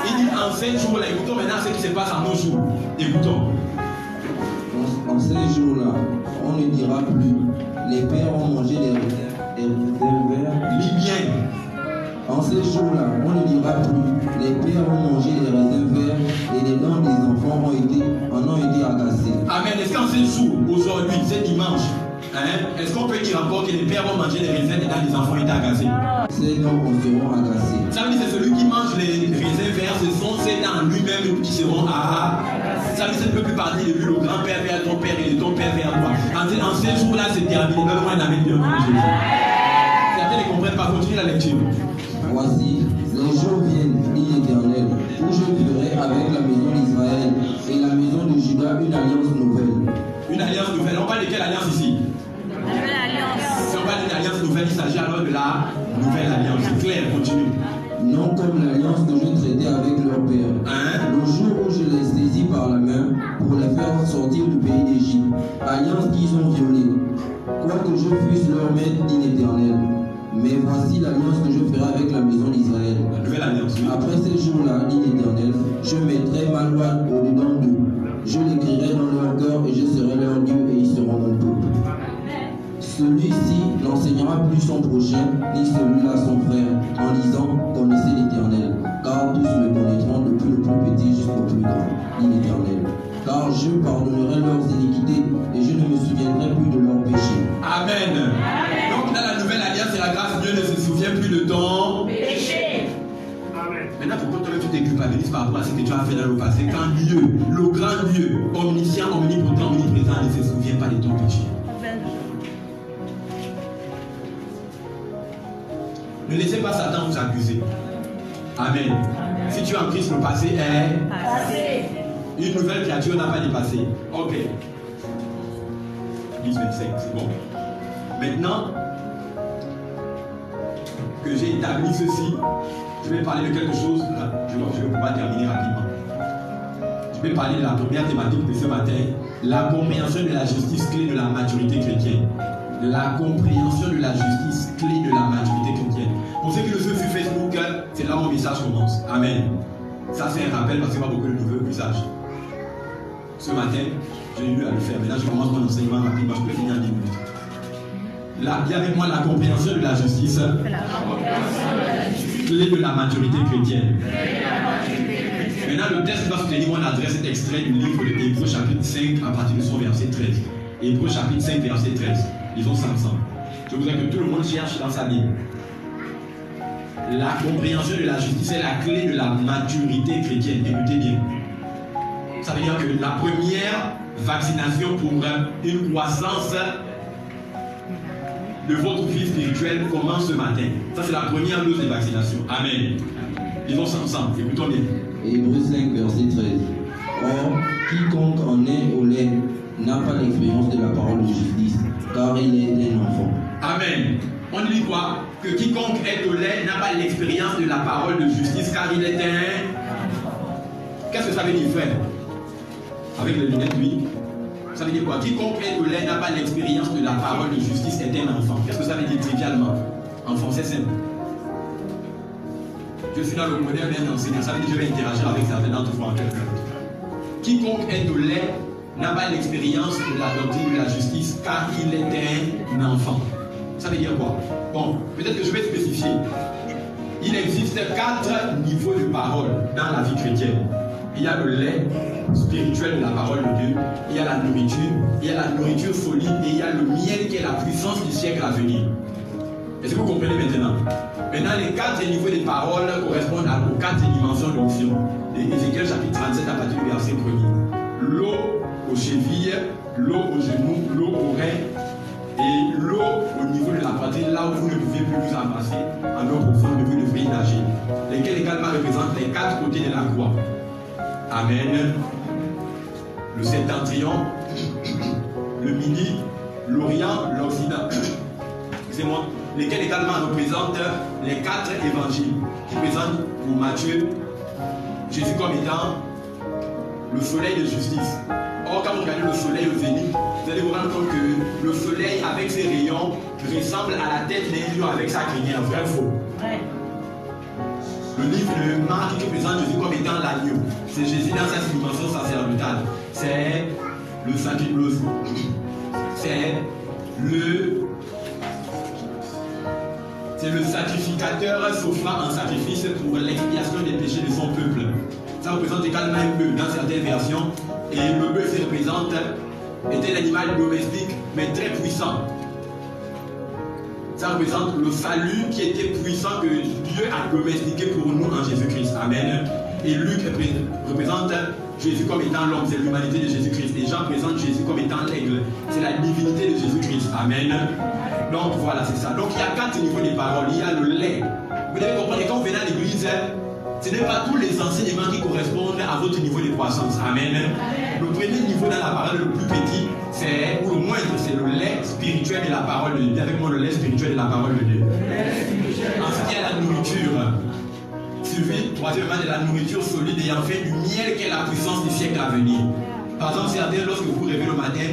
Il dit en 5 jours, là, écoutons maintenant ce qui se passe en nos jours. Écoutons. En ces jours-là, on ne dira plus, les pères ont mangé les réserves. Lis bien. En ces jours-là, on ne dira plus, les pères ont mangé les raisins verts et les dents des enfants en ont été agacés. Amen. Est-ce qu'en ces jours, aujourd'hui, c'est dimanche, est-ce qu'on peut dire encore que les pères vont manger les raisins et dans les enfants étaient agacés? Ces dents seront agacés. Ça veut dire que c'est celui qui mange les raisins verts, ce sont ces dents lui-même qui seront ça veut dire que ça ne peut plus parler de lui, le grand-père vers ton père et de ton père vers toi. En ces jours-là, c'est terminé. Donne-moi un amen de Jésus. Certains ne comprennent pas. Continue la lecture. Voici, les jours viennent, dit l'Éternel, où je ferai avec la maison d'Israël et la maison de Juda une alliance nouvelle. Une alliance nouvelle. On parle de quelle alliance ici? La nouvelle alliance. Si on parle d'une alliance nouvelle, il s'agit alors de la nouvelle alliance. C'est clair, continue. Non comme l'alliance que je traitais avec leur père. Le jour où je les saisis par la main pour les faire sortir du pays d'Égypte, alliance qu'ils ont violée. Quoique je fusse leur maître, dit l'Éternel. Mais voici l'alliance que je ferai avec la maison d'Israël. La nouvelle alliance. Après ces jours-là, dit l'Éternel, je mettrai ma loi au-dedans d'eux. Je l'écrirai dans leur cœur et je serai leur Dieu et ils seront mon peuple. Celui-ci n'enseignera plus son prochain, ni celui-là son frère, en disant, connaissez l'Éternel, car tous me connaîtront depuis le plus petit jusqu'au plus grand, dit l'Éternel. Car je pardonnerai leurs iniquités et je ne me souviendrai plus de leurs péchés. Amen. Donc dans la nouvelle alliance et la grâce, Dieu ne se souvient plus de ton péché. Amen. Maintenant, pourquoi toi tu te culpabilises par rapport à ce que tu as fait dans le passé, quand Dieu, le grand Dieu, omniscient, omnipotent, omniprésent, ne se souvient pas de ton péché? Ne laissez pas Satan vous accuser. Amen. Si tu es en Christ, le passé est passé. Une nouvelle créature n'a pas dépassé. Ok. 10, 25, c'est bon. Maintenant que j'ai établi ceci, je vais parler de quelque chose. Je vais pouvoir terminer rapidement. Je vais parler de la première thématique de ce matin, la compréhension de la justice clé de la maturité chrétienne. La compréhension de la justice clé de la maturité chrétienne. Pour ceux qui le suivent sur Facebook, c'est là où mon message commence. Amen. Ça c'est un rappel parce qu'il n'y a pas beaucoup de nouveaux messages. Ce matin, j'ai eu à le faire. Maintenant, je commence mon enseignement rapidement. Je peux finir en 10 minutes. Là, il y a avec moi la compréhension de la justice clé de la maturité chrétienne. Maintenant, le texte va soutenir mon adresse est extrait du livre de Hébreux chapitre 5 à partir de son verset 13. Hébreux chapitre 5 verset 13. Lisons ça ensemble. Je voudrais que tout le monde cherche dans sa Bible. La compréhension de la justice est la clé de la maturité chrétienne. Écoutez bien. Ça veut dire que la première vaccination pour une croissance de votre vie spirituelle commence ce matin. Ça, c'est la première dose de vaccination. Amen. Lisons ça ensemble. Écoutons bien. Hébreux 5, verset 13. Or, quiconque en est au lait n'a pas l'expérience de la parole de justice, car il est un enfant. Amen. On dit quoi? Que quiconque est au lait n'a pas l'expérience de la parole de justice, car il est un... Qu'est-ce que ça veut dire, frère? Avec les lunettes, oui. Ça veut dire quoi? Quiconque est au lait n'a pas l'expérience de la parole de justice, est un enfant. Qu'est-ce que ça veut dire trivialement? En français simple. Je suis dans le modèle d'un enseignant. Ça veut dire que je vais interagir avec certains d'entre vous en quelque sorte. Quiconque est au lait n'a pas l'expérience de la doctrine de la justice, car il est un enfant. Ça veut dire quoi? Bon, peut-être que je vais spécifier. Il existe 4 niveaux de parole dans la vie chrétienne. Il y a le lait spirituel de la parole de Dieu, il y a la nourriture solide et il y a le miel qui est la puissance du siècle à venir. Est-ce que vous comprenez maintenant? Maintenant, les 4 niveaux de parole correspondent aux 4 dimensions d'onction. Ézéchiel chapitre 37 à partir du verset 1er. L'eau aux chevilles, l'eau aux genoux, l'eau aux reins et l'eau au niveau de la poitrine, là où vous ne pouvez plus vous embrasser en eau profonde, vous devriez nager. Lesquels également représentent les 4 côtés de la croix. Amen. Le septentrion, le midi, l'Orient, l'Occident. Excusez-moi. Lesquels également représentent les 4 évangiles qui présentent pour Matthieu Jésus comme étant le soleil de justice. Or, quand vous regardez le soleil au zénith, vous allez vous rendre compte que le soleil avec ses rayons ressemble à la tête d'un lion avec sa crinière. Vrai ou faux? Ouais. Le livre de Marc qui présente Jésus comme étant l'agneau. C'est Jésus dans sa dimension sacerdotale. C'est le sacrifice. C'est le sacrificateur s'offrant en sacrifice pour l'expiation des péchés de son peuple. Ça représente également un bœuf dans certaines versions. Et le bœuf était l'animal domestique, mais très puissant. Ça représente le salut qui était puissant que Dieu a domestiqué pour nous en Jésus-Christ. Amen. Et Luc représente Jésus comme étant l'homme, c'est l'humanité de Jésus-Christ. Et Jean présente Jésus comme étant l'aigle, c'est la divinité de Jésus-Christ. Amen. Donc voilà, c'est ça. Donc il y a 4 niveaux de paroles. Il y a le lait. Vous devez comprendre que quand vous venez à l'église, ce n'est pas tous les enseignements qui correspondent à votre niveau de croissance. Amen. Le premier niveau dans la parole, le plus petit, c'est, ou le moindre, c'est le lait spirituel de la parole de Dieu. Avec moi, le lait spirituel de la parole de Dieu. Ensuite, il y a la nourriture. Suivi, troisièmement, de la nourriture solide et enfin du miel qui est la puissance du siècle à venir. Par exemple, certains, lorsque vous vous réveillez le matin,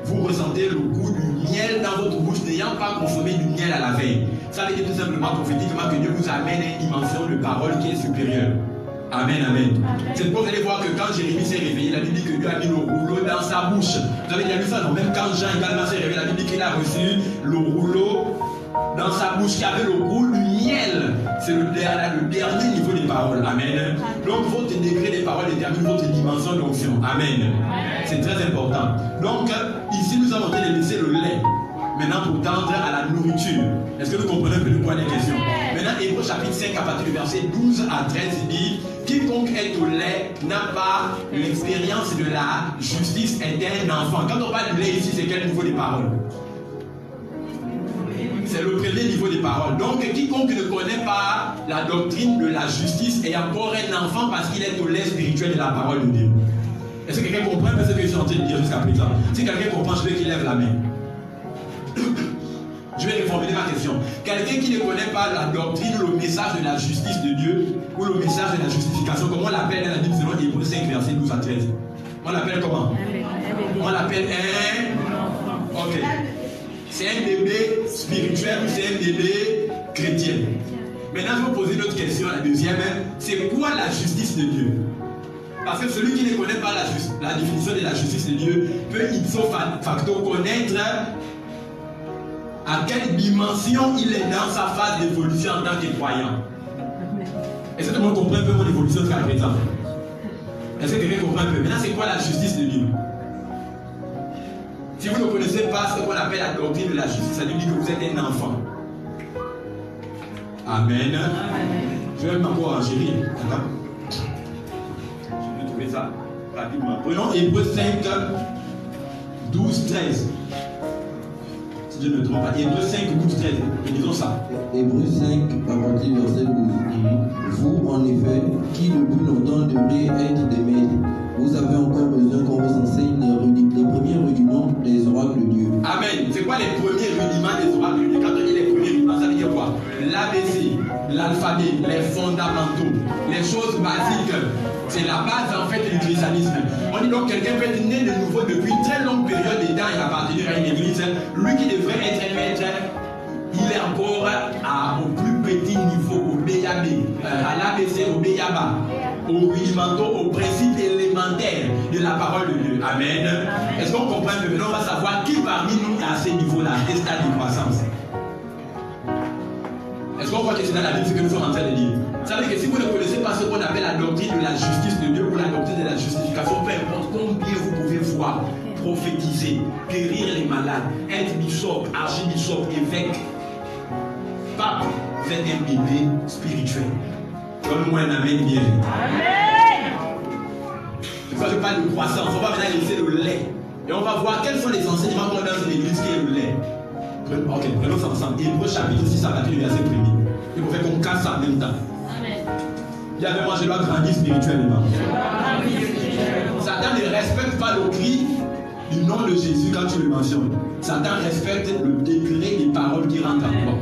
vous ressentez le goût du miel dans votre bouche n'ayant pas consommé du miel à la veille. Ça veut dire tout simplement prophétiquement que Dieu vous amène à une dimension de parole qui est supérieure. Amen, amen. C'est pourquoi vous allez voir que quand Jérémie s'est réveillé, la Bible dit que Dieu a mis le rouleau dans sa bouche. Vous avez déjà lu ça, non? Même quand Jean également s'est réveillé, la Bible dit qu'il a reçu le rouleau dans sa bouche qui avait le goût du miel. C'est le dernier niveau des paroles. Amen. Donc votre degré des paroles détermine votre dimension d'onction. Amen. C'est très important. Donc ici nous avons tenté de laisser le lait. Maintenant pour tendre à la nourriture. Est-ce que vous comprenez un peu le point des questions? Maintenant Hébreux chapitre 5 à partir du verset 12 à 13 il dit: quiconque est au lait n'a pas l'expérience de la justice est un enfant. Quand on parle du lait ici, c'est quel niveau des paroles? C'est le premier niveau des paroles. Donc, quiconque ne connaît pas la doctrine de la justice est encore un enfant parce qu'il est au lait spirituel de la parole de Dieu. Est-ce que quelqu'un comprend ce que je suis en train de dire jusqu'à présent? Si quelqu'un comprend, je veux qu'il lève la main. Je vais reformuler ma question. Quelqu'un qui ne connaît pas la doctrine ou le message de la justice de Dieu ou le message de la justification, comment on l'appelle dans la Bible selon Hébreux 5, verset 12 à 13? On l'appelle comment? On l'appelle un... Ok. C'est un bébé spirituel ou c'est un bébé chrétien? Maintenant, je vais vous poser une autre question, la deuxième. C'est quoi la justice de Dieu? Parce que celui qui ne connaît pas la définition de la justice de Dieu peut ipso facto connaître à quelle dimension il est dans sa phase d'évolution en tant que croyant. Est-ce que tout le monde comprend un peu mon évolution jusqu'à présent? Est-ce que quelqu'un comprend un peu? Maintenant, c'est quoi la justice de Dieu? Si vous ne connaissez pas ce qu'on appelle la doctrine de la justice, ça veut dire que vous êtes un enfant. Amen. Je vais encore en gérer. Je vais trouver ça rapidement. Prenons Hébreux 5, 12, 13. Si je ne me trompe pas. Hébreux 5, 12, 13. Disons ça. Hébreux 5, à partir du verset 12. Vous, en effet, qui depuis longtemps devriez être des maîtres, vous avez encore besoin qu'on vous enseigne les premiers rudiments des oracles de Dieu. Amen. C'est quoi les premiers rudiments des oracles de Dieu? Quand on dit les premiers rudiments, ça veut dire quoi? L'ABC, l'alphabet, les fondamentaux, les choses basiques. C'est la base en fait du christianisme. On dit donc quelqu'un peut être né de nouveau depuis une très longue période de temps et appartenir à une église. Lui qui devrait être un maître, il est encore au plus petit niveau, au BAB, à l'ABC, au BABA, aux rudimentaux, aux principes élémentaires de la parole de Dieu. Amen. Est-ce qu'on comprend un peu? Maintenant, on va savoir qui parmi nous est à ce niveau-là, à ce stade de croissance. Est-ce qu'on voit que c'est dans la Bible ce que nous sommes en train de dire? Ça veut dire que si vous ne connaissez pas ce qu'on appelle la doctrine de la justice de Dieu ou la doctrine de la justification, peu importe combien vous pouvez voir, prophétiser, guérir les malades, être bishop, archibishop, évêque, pape, vous êtes un bébé spirituel. Donne-moi un amen bien. Amen. C'est pourquoi je parle de croissance. On va maintenant laisser le lait. Et on va voir quels sont les enseignements qu'on a dans une église qui est le lait. Ok, prenons ça ensemble. Hébreux chapitre 6 à partir du verset 1er. Il faut faire qu'on casse ça en même temps. Amen. Dis avec moi, je dois grandir spirituellement. Satan ne respecte pas le cri du nom de Jésus, quand tu le mentionnes, Satan respecte le degré des paroles qui rentrent en toi.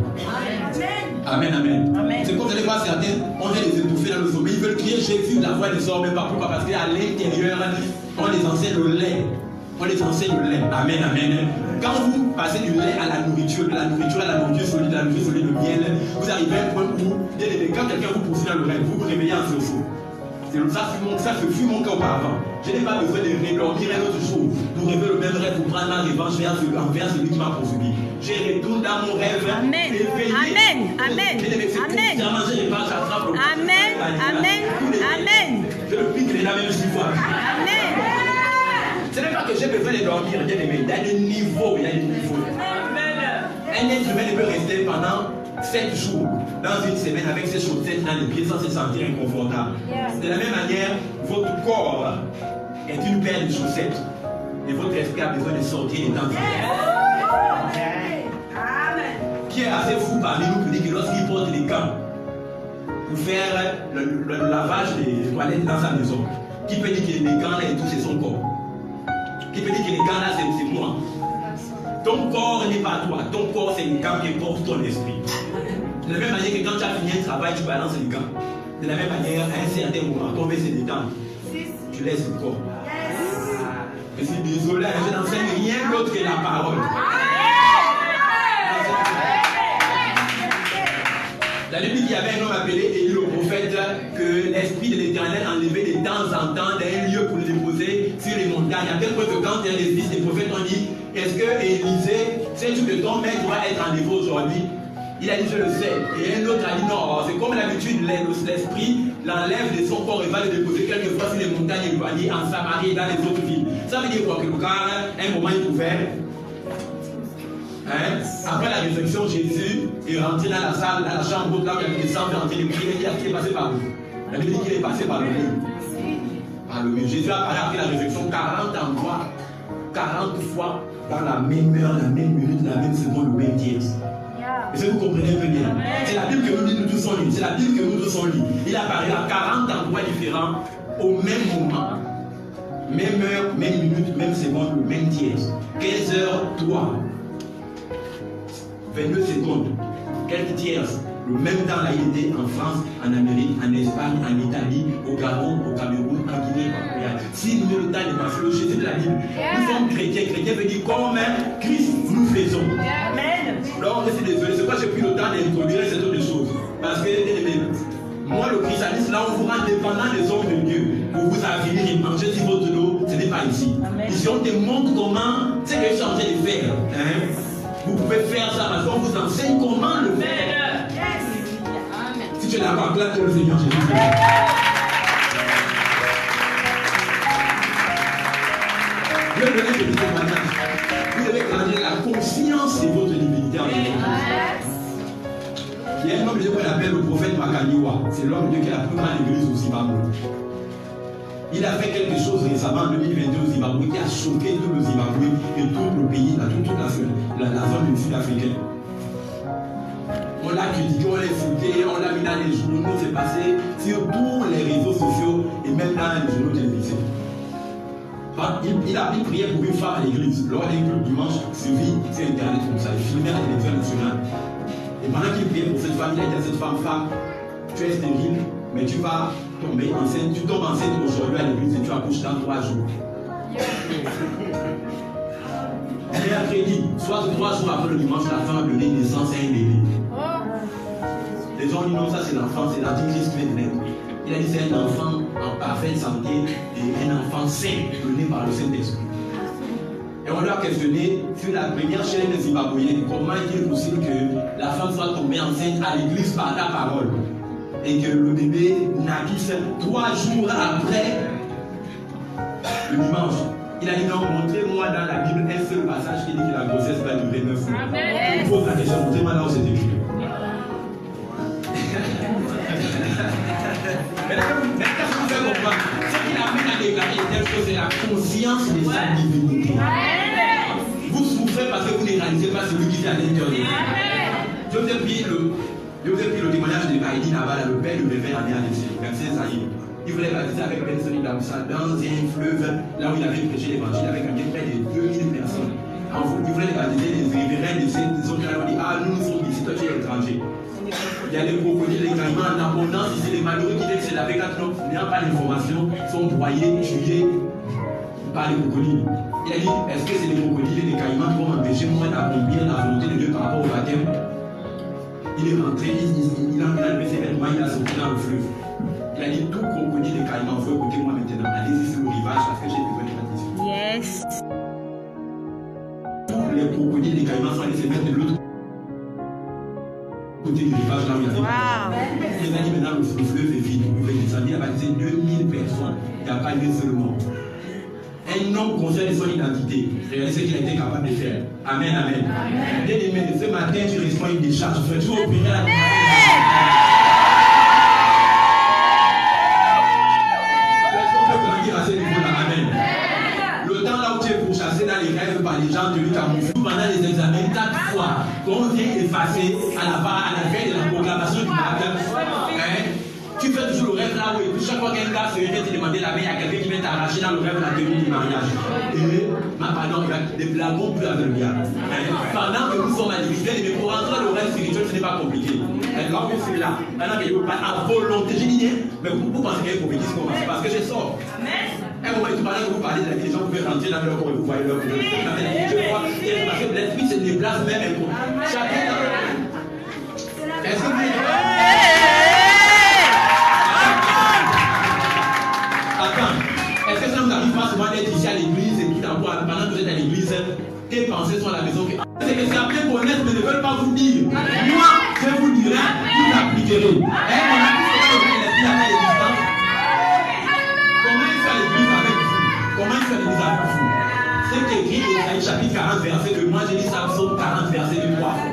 Amen, amen. C'est comme vous allez voir certains, on vient les étouffer dans le sommeil. Ils veulent crier Jésus, la voix ne sort même pas. Pourquoi? Parce qu'à l'intérieur, on les enseigne le lait. On les enseigne le lait. Amen, amen. Quand vous passez du lait à la nourriture, de la nourriture à la nourriture solide, de la nourriture solide, le miel, vous arrivez à un point où, quand quelqu'un vous poursuit dans le rêve, vous vous réveillez en sursaut. Ça fut mon cas auparavant. Je n'ai pas besoin de redormir un autre jour pour rêver le même rêve, pour prendre ma revanche envers celui qui m'a poursuivi. Je retourne dans mon rêve. Amen. Amen. Amen. Amen. Amen. Amen. Amen. Je le pique les la même fois. Amen. Ce n'est pas que j'ai besoin de dormir, bien aimé. Il y a des niveaux. Un être humain ne peut rester pendant 7 jours dans une semaine avec ses chaussettes dans les pieds sans se sentir inconfortable. De la même manière, votre corps est une paire de chaussettes et votre esprit a besoin de sortir des temps. Qui est assez fou parmi nous pour dire que lorsqu'il porte les gants pour faire le lavage des toilettes dans sa maison, qui peut dire que les gants là et tout c'est son corps? Qui peut dire que les gants là c'est moi? Ton corps n'est pas toi, ton corps c'est les gants qui portent ton esprit. De la même manière que quand tu as fini un travail, tu balances les gants. De la même manière, à un certain moment, ton veut se détendre, tu laisses le corps. Je suis désolé, je n'enseigne rien d'autre que la parole. Dans le Bible, il y avait un homme appelé Élie le prophète que l'esprit de l'Éternel enlevait de temps en temps d'un lieu pour le déposer sur les montagnes. À tel point que quand les fils des prophètes ont dit est-ce que Élisée, sais-tu que ton maître doit être enlevé aujourd'hui? Il a dit je le sais. Et un autre a dit non, c'est comme l'habitude, l'esprit l'enlève de son corps et va le déposer quelquefois sur les montagnes éloignées, en Samarie et dans les autres villes. Ça veut dire quoi? Que quand un moment il pouvait. Après la résurrection, Jésus est rentré dans la salle, dans la chambre, là où il y avait des cendres en train de prier. Il est passé par où? La Bible dit qu'il est passé par le mur. Par le mur. Jésus a parlé après la résurrection 40 endroits, 40 fois, dans la même heure, la même minute, la même seconde, le même tiers. Est-ce que vous comprenez un peu bien? C'est la Bible que nous tous sommes lus. C'est la Bible que nous tous sommes lus. Il a parlé à 40 endroits différents au même moment. Même heure, même minute, même seconde, le même tiers. 15 heures, 3. 22 secondes. Quelques tiers. Le même temps là, il était en France, en Amérique, en Espagne, en Italie, au Gabon, au Cameroun, en Guinée. Si nous avons le temps de passer le Jésus de la Bible, nous sommes chrétiens. Chrétien veut dire comme Christ nous faisons. Amen. Alors, je suis désolé, c'est pas que j'ai pris le temps d'introduire cette autre chose. Parce que, moi, le christianisme, là, on vous rend dépendant des hommes de Dieu pour vous avenir et manger sur votre dos, ce n'est pas ici. Amen. Ici, on te montre comment, c'est que changer de faire. Vous pouvez faire ça parce qu'on vous enseigne comment le faire. Si tu es d'accord, acclame le Seigneur Jésus. Je vais donner ce petit témoignage. Vous devez grandir la conscience de votre divinité en Dieu. Il y a un homme de Dieu qu'on appelle le prophète Makaniwa. C'est l'homme de Dieu qui a la plus grande église au Zimbabwe. Il a fait quelque chose récemment en 2022 au Zimbabwe qui a choqué tout le Zimbabwe et tout le pays, toute la zone du sud-africaine. On l'a critiqué, on l'a insulté, on l'a mis dans les journaux, c'est passé sur tous les réseaux sociaux et même dans les journaux télévisés. Il a prié pour une femme à l'église. Lors d'un culte dimanche suivi sur internet comme ça, il filmait à la télévision nationale. Et pendant qu'il priait pour cette femme, il a dit à cette femme, tu es stérile, mais tu vas tomber enceinte, tu tombes enceinte aujourd'hui à l'église et tu accouches dans 3 jours. Mercredi, soit 3 jours après le dimanche, la femme a donné naissance à un bébé. Les gens disent non, ça c'est l'enfant, c'est l'antichrist qui vient de naître. Il a dit c'est un enfant en parfaite santé et un enfant sain, donné par le Saint-Esprit. Et on l'a questionné sur la première chaîne zimbabwéenne, comment est-il possible que la femme soit tombée enceinte à l'église par la parole et que le bébé naquisse 3 jours après le dimanche. Il a dit non, montrez-moi dans la Bible un seul passage qui dit que la grossesse va durer 9 mois. Il pose la question, montrez-moi là où c'est écrit. Mais qu'est-ce que vous faites comprendre? Ce qui l'amène à déclarer telle chose, c'est la conscience de sa divinité. Vous souffrez parce que vous ne réalisez pas celui qui est à l'intérieur de vous. Je vous ai pris le témoignage de Baïdi Navala, le père du bébé en verset Zahir. Il voulait baptiser avec Benson Damsa dans un fleuve, là où il avait prêché l'évangile avec près de 2000 personnes. Il voulait baptiser les révérends de ces autres qui ont dit, ah, nous sommes ici, toi tu es étranger. Il y a les crocodiles, les caïmans en abondance ici, les malheureux qui viennent se laver quand ils n'ont pas d'informations, sont broyés, tués par les crocodiles. Il a dit, est-ce que c'est les crocodiles et les caïmans qui vont m'empêcher moi d'accomplir la volonté de Dieu par rapport au baptême? Il est rentré, il a levé ses vêtements, il a sauté dans le fleuve. Il a dit, tout crocodile et caïmans, il faut écouter moi maintenant. Allez-y sur le rivage parce que j'ai besoin de baptiser. Yes. Tous les crocodiles et les caïmans sont allés se mettre de l'autre côté du rivage là où il y avait. Il a dit maintenant le fleuve est vide. Vous pouvez descendre, il a baptisé 2000 personnes. Il n'y a pas eu seul mort. Un homme conscient de son identité. Regardez ce qu'il a été capable de faire. Amen, amen. Bien aimé, ce matin, tu reçois une décharge. Tu fais tout opérer à dans les rêves par les gens de l'Ucamoufou pendant les examens 4 fois qu'on vient effacer à la veille de la proclamation du baptême. Tu fais toujours le rêve là où chaque fois qu'un gars se vient te demander la main, il y a quelqu'un qui vient t'arracher dans le rêve la tenue du mariage. Et pardon, des blagons plus avec le diable. Pendant que nous sommes à l'église, mais pour rentrer dans le rêve spirituel, ce n'est pas compliqué. Quand je suis là, pendant que je parle à volonté, j'ai dit, mais vous pensez qu'il y a une prophétie commence parce que je sors. Un moment, pendant que vous parlez de la vie, les gens pouvaient rentrer dans leur corps et vous voyez leur corps. Parce que l'esprit se déplace même un peu. Chacun dans le. Est-ce que vous êtes. Attends, est-ce que ça vous arrive pas souvent d'être ici à l'église et tout pendant que vous êtes à l'église, tes pensées sont à la maison? C'est que certains connaissent mais ne veulent pas vous dire. Moi, je vous dirai, vous l'appliquerez. Mon ami, c'est pas le l'esprit à l'existence. Comment il fait à l'église avec vous? Comment il fait à l'église avec vous? C'est écrit Ésaïe chapitre 40, verset 2. Moi, j'ai dit ça, psaume 40, verset 2, 3 fois.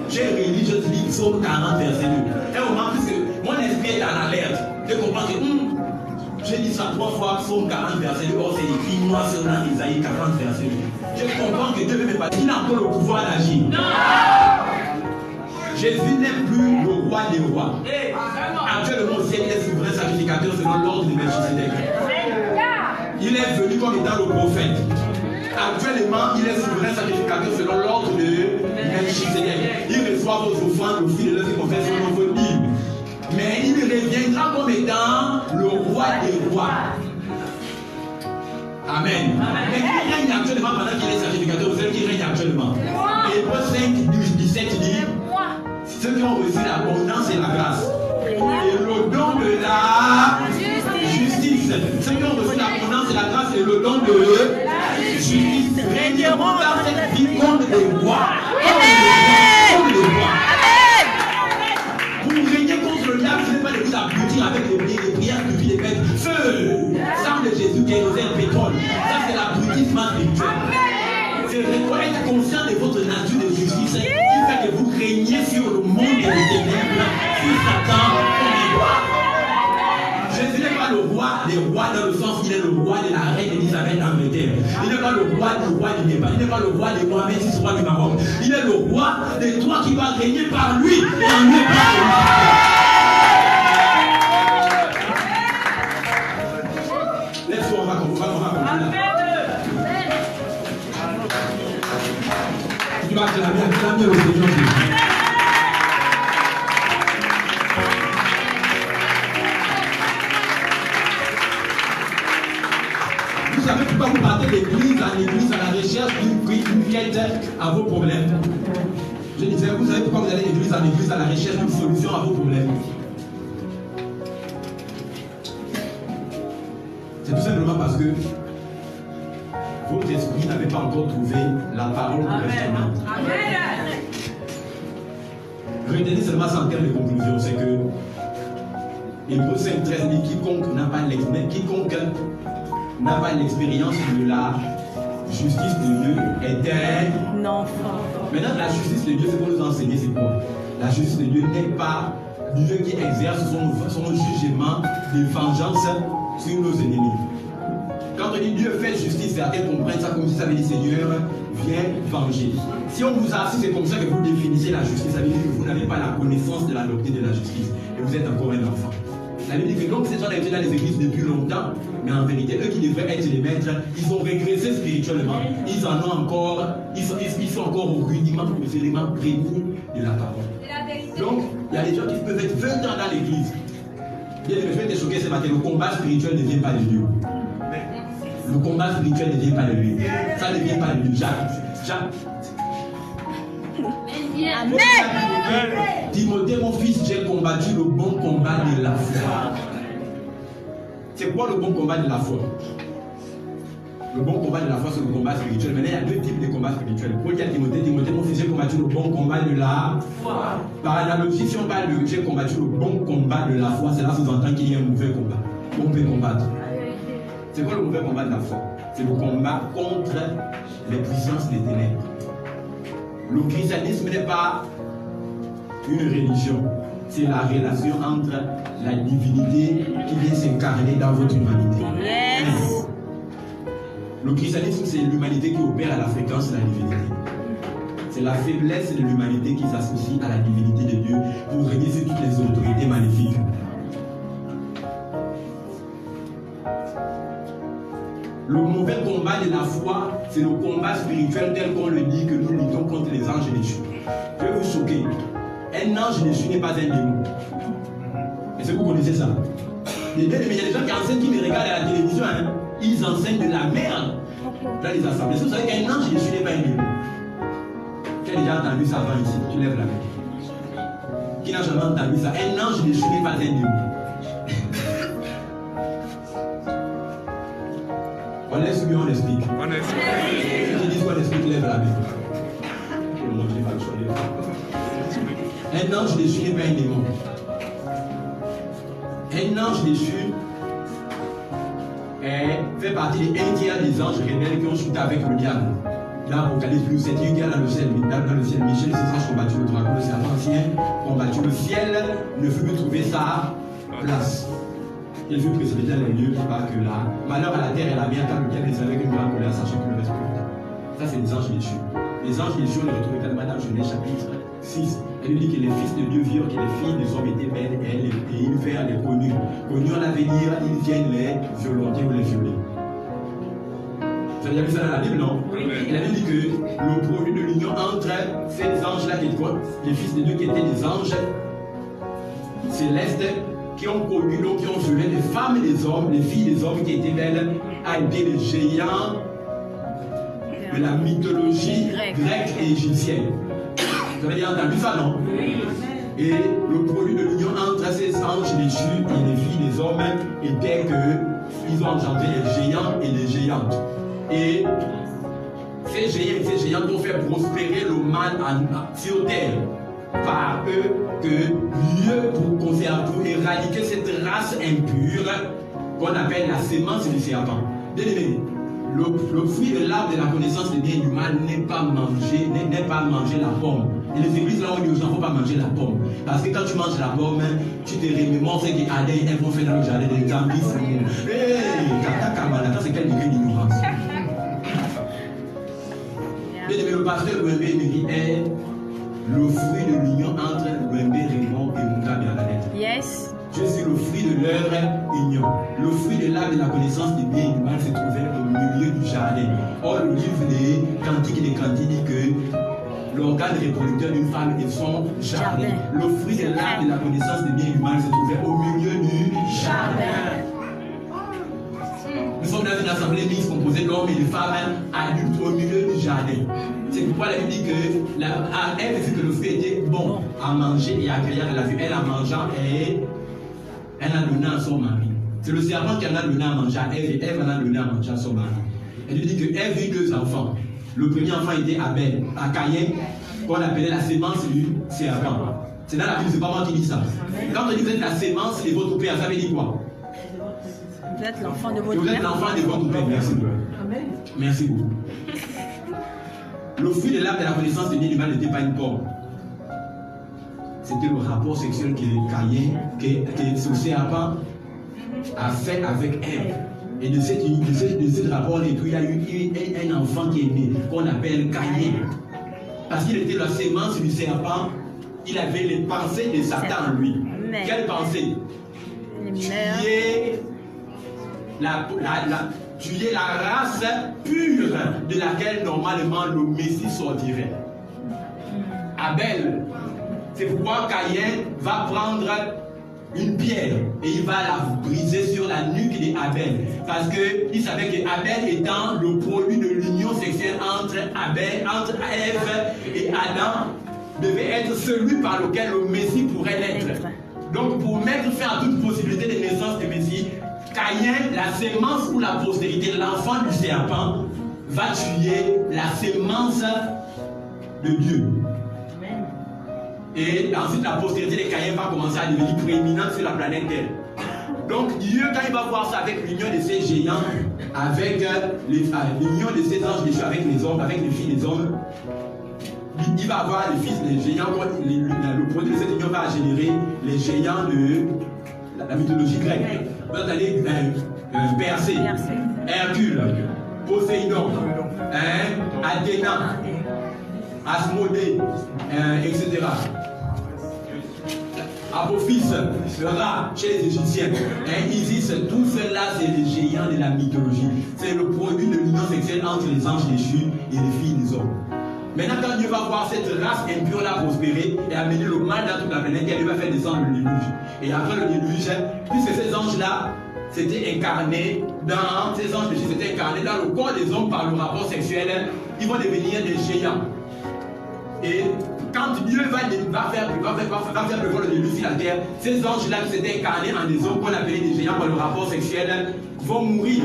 J'ai réuni, je dis psaume 40, verset 2. Et au moment, puisque mon esprit est en alerte, je comprends que j'ai dit ça 3 fois, psaume 40, verset 2. Or, c'est écrit moi seulement Ésaïe 40, verset 2. Je comprends que Dieu ne veut pas dire qu'il a encore le pouvoir d'agir. Jésus n'est plus le roi des rois. Actuellement, il est souverain sacrificateur selon l'ordre de Melchisedec. Il est venu comme étant le prophète. Actuellement, il est souverain sacrificateur selon l'ordre de Melchisedec. Il reçoit vos offrandes au fil de l'œuvre qui confesse son nom de Bible. Mais il reviendra comme étant le roi des rois. Amen. Mais qui règne actuellement pendant qu'il est sacrificateur, c'est qui règne actuellement. Hébreux 5, 17 dit ceux qui ont reçu l'abondance et la grâce. Et le don de la justice. Ceux qui ont reçu l'abondance et la grâce et le don de la justice régneront dans cette vie comme des rois. Comme des rois. Vous régnez contre le diable, ce n'est pas de vous applaudir avec les prières de vie des bêtes. Feu, sang de Jésus, kérosène, pétrole. Ça, c'est l'abrutissement spirituel. C'est être conscient de votre nature de justice qui fait que vous régnez sur le monde des ténèbres, sur Satan comme un roi. Jésus n'est pas le roi des rois dans le sens qu'il est le roi de la reine Elisabeth d'Angleterre. Il n'est pas le roi du Népal. Il n'est pas le roi de Mohamed VI, roi du Maroc. Il est le roi de toi qui va régner par lui et en lui par lui. Laisse-moi, on va conclure. Tu vas acclamer au Seigneur Jésus. Vous savez pourquoi vous partez d'église en église à la recherche d'une quête à vos problèmes? Je disais, vous savez pourquoi vous allez d'église en église à la recherche d'une solution à vos problèmes? C'est tout simplement parce que votre esprit n'avait pas encore trouvé la parole correspondante. Retenez seulement ça en termes de conclusion, c'est que Hébreux 5, 13 dit quiconque n'a pas l'expérience de la justice de Dieu est un enfant. Maintenant, la justice de Dieu, c'est pour nous enseigner, c'est quoi? La justice de Dieu n'est pas Dieu qui exerce son jugement de vengeance sur nos ennemis. Quand on dit Dieu fait justice, certains comprennent ça comme si ça veut dire Seigneur, viens venger. Si on vous a, si c'est comme ça que vous définissez la justice, ça veut dire que vous n'avez pas la connaissance de la doctrine de la justice et vous êtes encore un enfant. La Bible dit que donc ces gens étaient dans les églises depuis longtemps, mais en vérité, eux qui devraient être les maîtres, ils ont régressé spirituellement. Ils en ont encore, ils sont encore au rudiment, aux éléments précis de la parole. Donc, il y a des gens qui peuvent être 20 ans dans l'église. Je vais te choquer ce matin, le combat spirituel ne vient pas de Dieu. Le combat spirituel ne vient pas de lui. Ça ne vient pas de Dieu. Amen. Timothée, mon fils, j'ai combattu le bon combat de la foi. C'est quoi le bon combat de la foi? Le bon combat de la foi, c'est le combat spirituel. Maintenant, il y a deux types de combats spirituels. Paul dit à Timothée, mon fils, j'ai combattu le bon combat de la foi. Par analogie, si on parle de j'ai combattu le bon combat de la foi, cela sous-entend qu'il y a un mauvais combat. On peut combattre. C'est quoi le mauvais combat de la foi? C'est le combat contre les puissances des ténèbres. Le christianisme n'est pas une religion, c'est la relation entre la divinité qui vient s'incarner dans votre humanité. Yes. Le christianisme, c'est l'humanité qui opère à la fréquence de la divinité. C'est la faiblesse de l'humanité qui s'associe à la divinité de Dieu pour régner sur toutes les autorités maléfiques. Le mauvais combat de la foi, c'est le combat spirituel tel qu'on le dit, que nous luttons contre les anges déchus. Je vais vous choquer. Un ange déchu n'est pas un démon. Est-ce que vous connaissez ça? Il y a des gens qui enseignent, qui me regardent à la télévision, hein, ils enseignent de la merde dans les assemblées. Est-ce que vous savez qu'un ange déchu n'est pas un démon? Qui a déjà entendu ça avant ici? Tu lèves la main. Qui n'a jamais entendu ça? Un ange déchu n'est pas un démon. On laisse ou bien on explique? On explique. Si je dis qu'on explique, lève la main. Un ange déchu n'est pas un démon. Un ange déchu fait partie des 1 tiers des anges rebelles qui ont chuté avec le diable. Dans Apocalypse plus 7, il y a dans le ciel, Michel, ses anges combattu le dragon, le serpent ancien, combattu le ciel, ne fut plus trouver sa place. Il fut précipité dans les lieux qui parlent que là. Malheur à la terre et à la mer, car le diable les avait avec une grande colère, sachant que le reste plus. Ça, c'est les anges déchus. Les anges déchus, on les retrouve également dans Genèse chapitre 6. Elle dit que les fils de Dieu virent que les filles des hommes étaient belles et ils vinrent les connus. Connus en avenir, ils viennent les violenter ou les violer. Vous avez déjà vu ça dans la Bible, non? Oui. Il avait dit que le produit de l'union entre ces anges-là, qui étaient quoi? Les fils de Dieu qui étaient des anges célestes, qui ont connu, donc qui ont violé les femmes et les hommes, les filles des hommes qui étaient belles, a été les géants de la mythologie grecque et égyptienne. Vous avez déjà entendu ça, non? Oui. Et le produit de l'union entre ces anges déchus et les filles des hommes était qu'ils ont engendré les géants et les géantes. Et ces géants et ces géantes ont fait prospérer le mal sur terre. Par eux que Dieu, pour conserver, pour éradiquer cette race impure qu'on appelle la sémence du serpent. Bien-aimé, le fruit de l'arbre de la connaissance du bien et du mal n'est pas manger la pomme. Et les églises là où on dit aux gens, il ne faut pas manger la pomme. Parce que quand tu manges la pomme, tu te remémores ce qui allait, elles vont faire dans le jardin des zombies. Hé, Kata, c'est quel degré d'ignorance? Bien-aimé, le pasteur Wembe Emery est le fruit de l'union entre Wembe, Raymond et Mugabe Bernadette. Yes. Je suis le fruit de leur union. Le fruit de l'arbre de la connaissance du bien et du mal se trouvait au milieu du jardin. Or, le livre des Cantiques et des Cantiques dit que l'organe reproducteur d'une femme est son jardin. Le fruit de l'arbre de la connaissance du bien et du mal se trouvait au milieu du jardin. Nous sommes dans une assemblée mixte composée d'hommes et de femmes adultes au milieu du jardin. C'est pourquoi la Bible dit que Ève vu que le fruit était bon à manger et agréable à la vue. Elle en mangeant et elle a donné à son mari. C'est le serpent qui en a donné à manger à Ève et Ève en a donné à manger à son mari. Elle lui dit que Ève eut 2 enfants. Le premier enfant était Abel, à Caïn, qu'on appelait la sémence du serpent. C'est dans la Bible, c'est pas moi qui dis ça. Quand on dit que vous êtes la sémence de votre père, ça veut dire quoi? Vous êtes l'enfant de votre père. Vous êtes l'enfant de votre père. Merci beaucoup. Merci beaucoup. Le fruit de l'arbre de la connaissance du bien et du mal n'était pas une pomme. C'était le rapport sexuel que Caïn, que ce serpent a fait avec Ève. Et de ce rapport, il y a eu un enfant qui est né, qu'on appelle Caïn. Parce qu'il était la sémence du serpent, il avait les pensées de Satan en lui. Quelles pensées? tuer la race pure de laquelle normalement le Messie sortirait. Abel, c'est pourquoi Caïn va prendre une pierre et il va la briser sur la nuque d'Abel, parce qu'il savait que Abel étant le produit de l'union sexuelle entre Ève et Adam, devait être celui par lequel le Messie pourrait l'être. Donc pour mettre fin à toute possibilité de naissance du Messie, Caïn, la sémence ou la postérité, l'enfant du serpent, va tuer la sémence de Dieu. Et ensuite, la postérité de Caïn va commencer à devenir prééminente sur la planète Terre. Donc, Dieu, quand il va voir ça avec l'union de ces géants, avec l'union de ces anges déchus avec les hommes, avec les filles des hommes, il va avoir les fils des géants. Le produit de cette union va générer les géants de la mythologie grecque. Vous allez Persée, Hercule, Poséidon, Athéna, Asmodée, etc. Apophis, Ra chez les Égyptiens, Isis, tout cela c'est les géants de la mythologie. C'est le produit de l'union sexuelle entre les anges déchus et les filles des hommes. Maintenant, quand Dieu va voir cette race impure-là prospérer et amener le mal dans toute la planète, il va faire descendre le déluge. Et après le déluge, puisque ces anges-là s'étaient incarnés dans, ces anges déchus s'étaient incarnés dans le corps des hommes par le rapport sexuel, ils vont devenir des géants. Et quand Dieu va faire pleuvoir le déluge sur la terre, ces anges-là qui s'étaient incarnés en des hommes qu'on appelait des géants par le rapport sexuel vont mourir,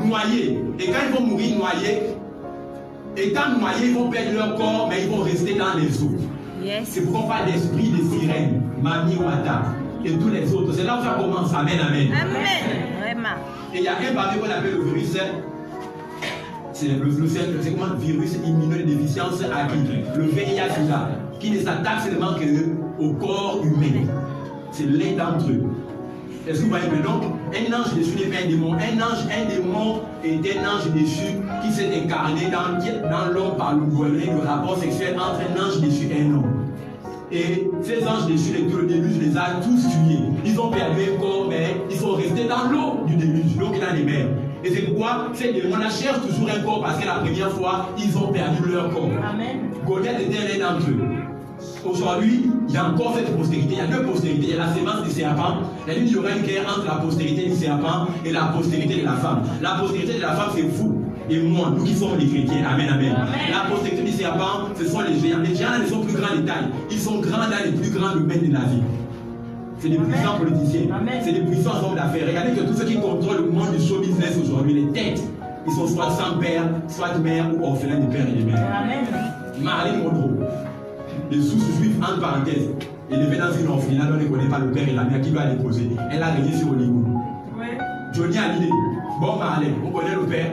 noyés. Et quand ils vont mourir noyés, étant noyés, ils vont perdre leur corps, mais ils vont rester dans les eaux. Yes. C'est pourquoi on parle d'esprit des sirènes, Mami Wata et tous les autres. C'est là où ça commence. Amen, amen. Amen. Vraiment. Et il y a un parmi qu'on appelle le virus. C'est comment virus immunodéficience acquis, le VIH-Sida, qui ne s'attaque seulement qu'au corps humain. C'est l'un d'entre eux. Est-ce que vous voyez? Donc, un ange déchu n'est pas un démon. Un démon est un ange déchu qui s'est incarné dans l'homme par le rapport sexuel entre un ange déchu et un homme. Et ces anges déchus, le déluge les a tous tués. Ils ont perdu un corps, mais ils sont restés dans l'eau du déluge, donc dans les mers. Et c'est pourquoi ces démons-là cherchent toujours un corps, parce que la première fois, ils ont perdu leur corps. Amen. Goliath était l'un d'entre eux. Aujourd'hui, il y a encore cette postérité, il y a deux postérités. Il y a la sémence du serpent. Il y aura une guerre entre la postérité du serpent et la postérité de la femme. La postérité de la femme, c'est vous et moi, nous qui sommes les chrétiens. Amen, amen. Amen. La postérité du serpent, ce sont les géants. Les géants, ils sont plus grands de taille. Ils sont grands dans les plus grands domaines de la vie. C'est des puissants politiciens. C'est des puissants hommes d'affaires. Regardez que tous ceux qui contrôlent le monde du show business aujourd'hui, les têtes, ils sont soit sans père, soit mère ou orphelins de père et de mère. Amen. Marilyn Monroe, les sous-juifs, entre parenthèses, élevés dans une orphelinat dont on ne connaît pas le père et la mère qui doit déposer. Elle a régné sur Hollywood. Ouais. Johnny Hallyday, Bob Marley, on connaît le père,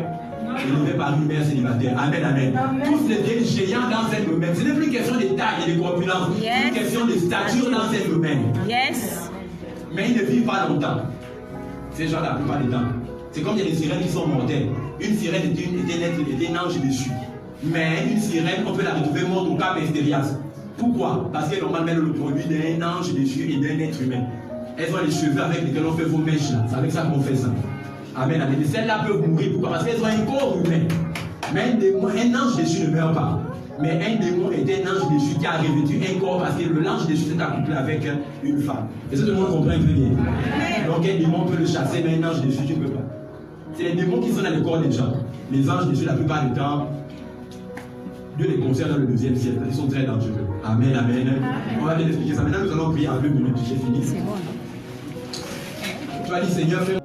élevé par une mère célibataire. Amen, amen. Tous les géants dans un domaine. Ce n'est plus une question de taille et de corpulence. C'est une question de stature dans un domaine. Yes. Mais ils ne vivent pas longtemps. Ces gens, la plupart du temps. C'est comme il y a des sirènes qui sont mortelles. Une sirène était un ange déchu. Mais une sirène, on peut la retrouver morte au Cap Esterias. Pourquoi? Parce qu'elle est normalement le produit d'un ange déchu et d'un être humain. Elles ont les cheveux avec lesquels on fait vos mèches là. C'est avec ça qu'on fait ça. Amen, amen. Et celles-là peuvent mourir. Pourquoi? Parce qu'elles ont un corps humain. Mais un ange déchu ne meurt pas. Mais un démon est un ange déchu qui a revêtu un corps parce que l'ange déchu s'est accouplé avec une femme. Et ça, tout le monde comprend un peu bien. Donc un démon peut le chasser, mais un ange déchu, tu ne peux pas. C'est les démons qui sont dans le corps des gens. Les anges déchus, la plupart du temps, Dieu les conserve dans le 2e siècle. Ils sont très dangereux. Amen, amen. On va bien expliquer ça. Maintenant, nous allons prier en 2 minutes. J'ai fini. C'est bon. Tu vas dire, Seigneur, fais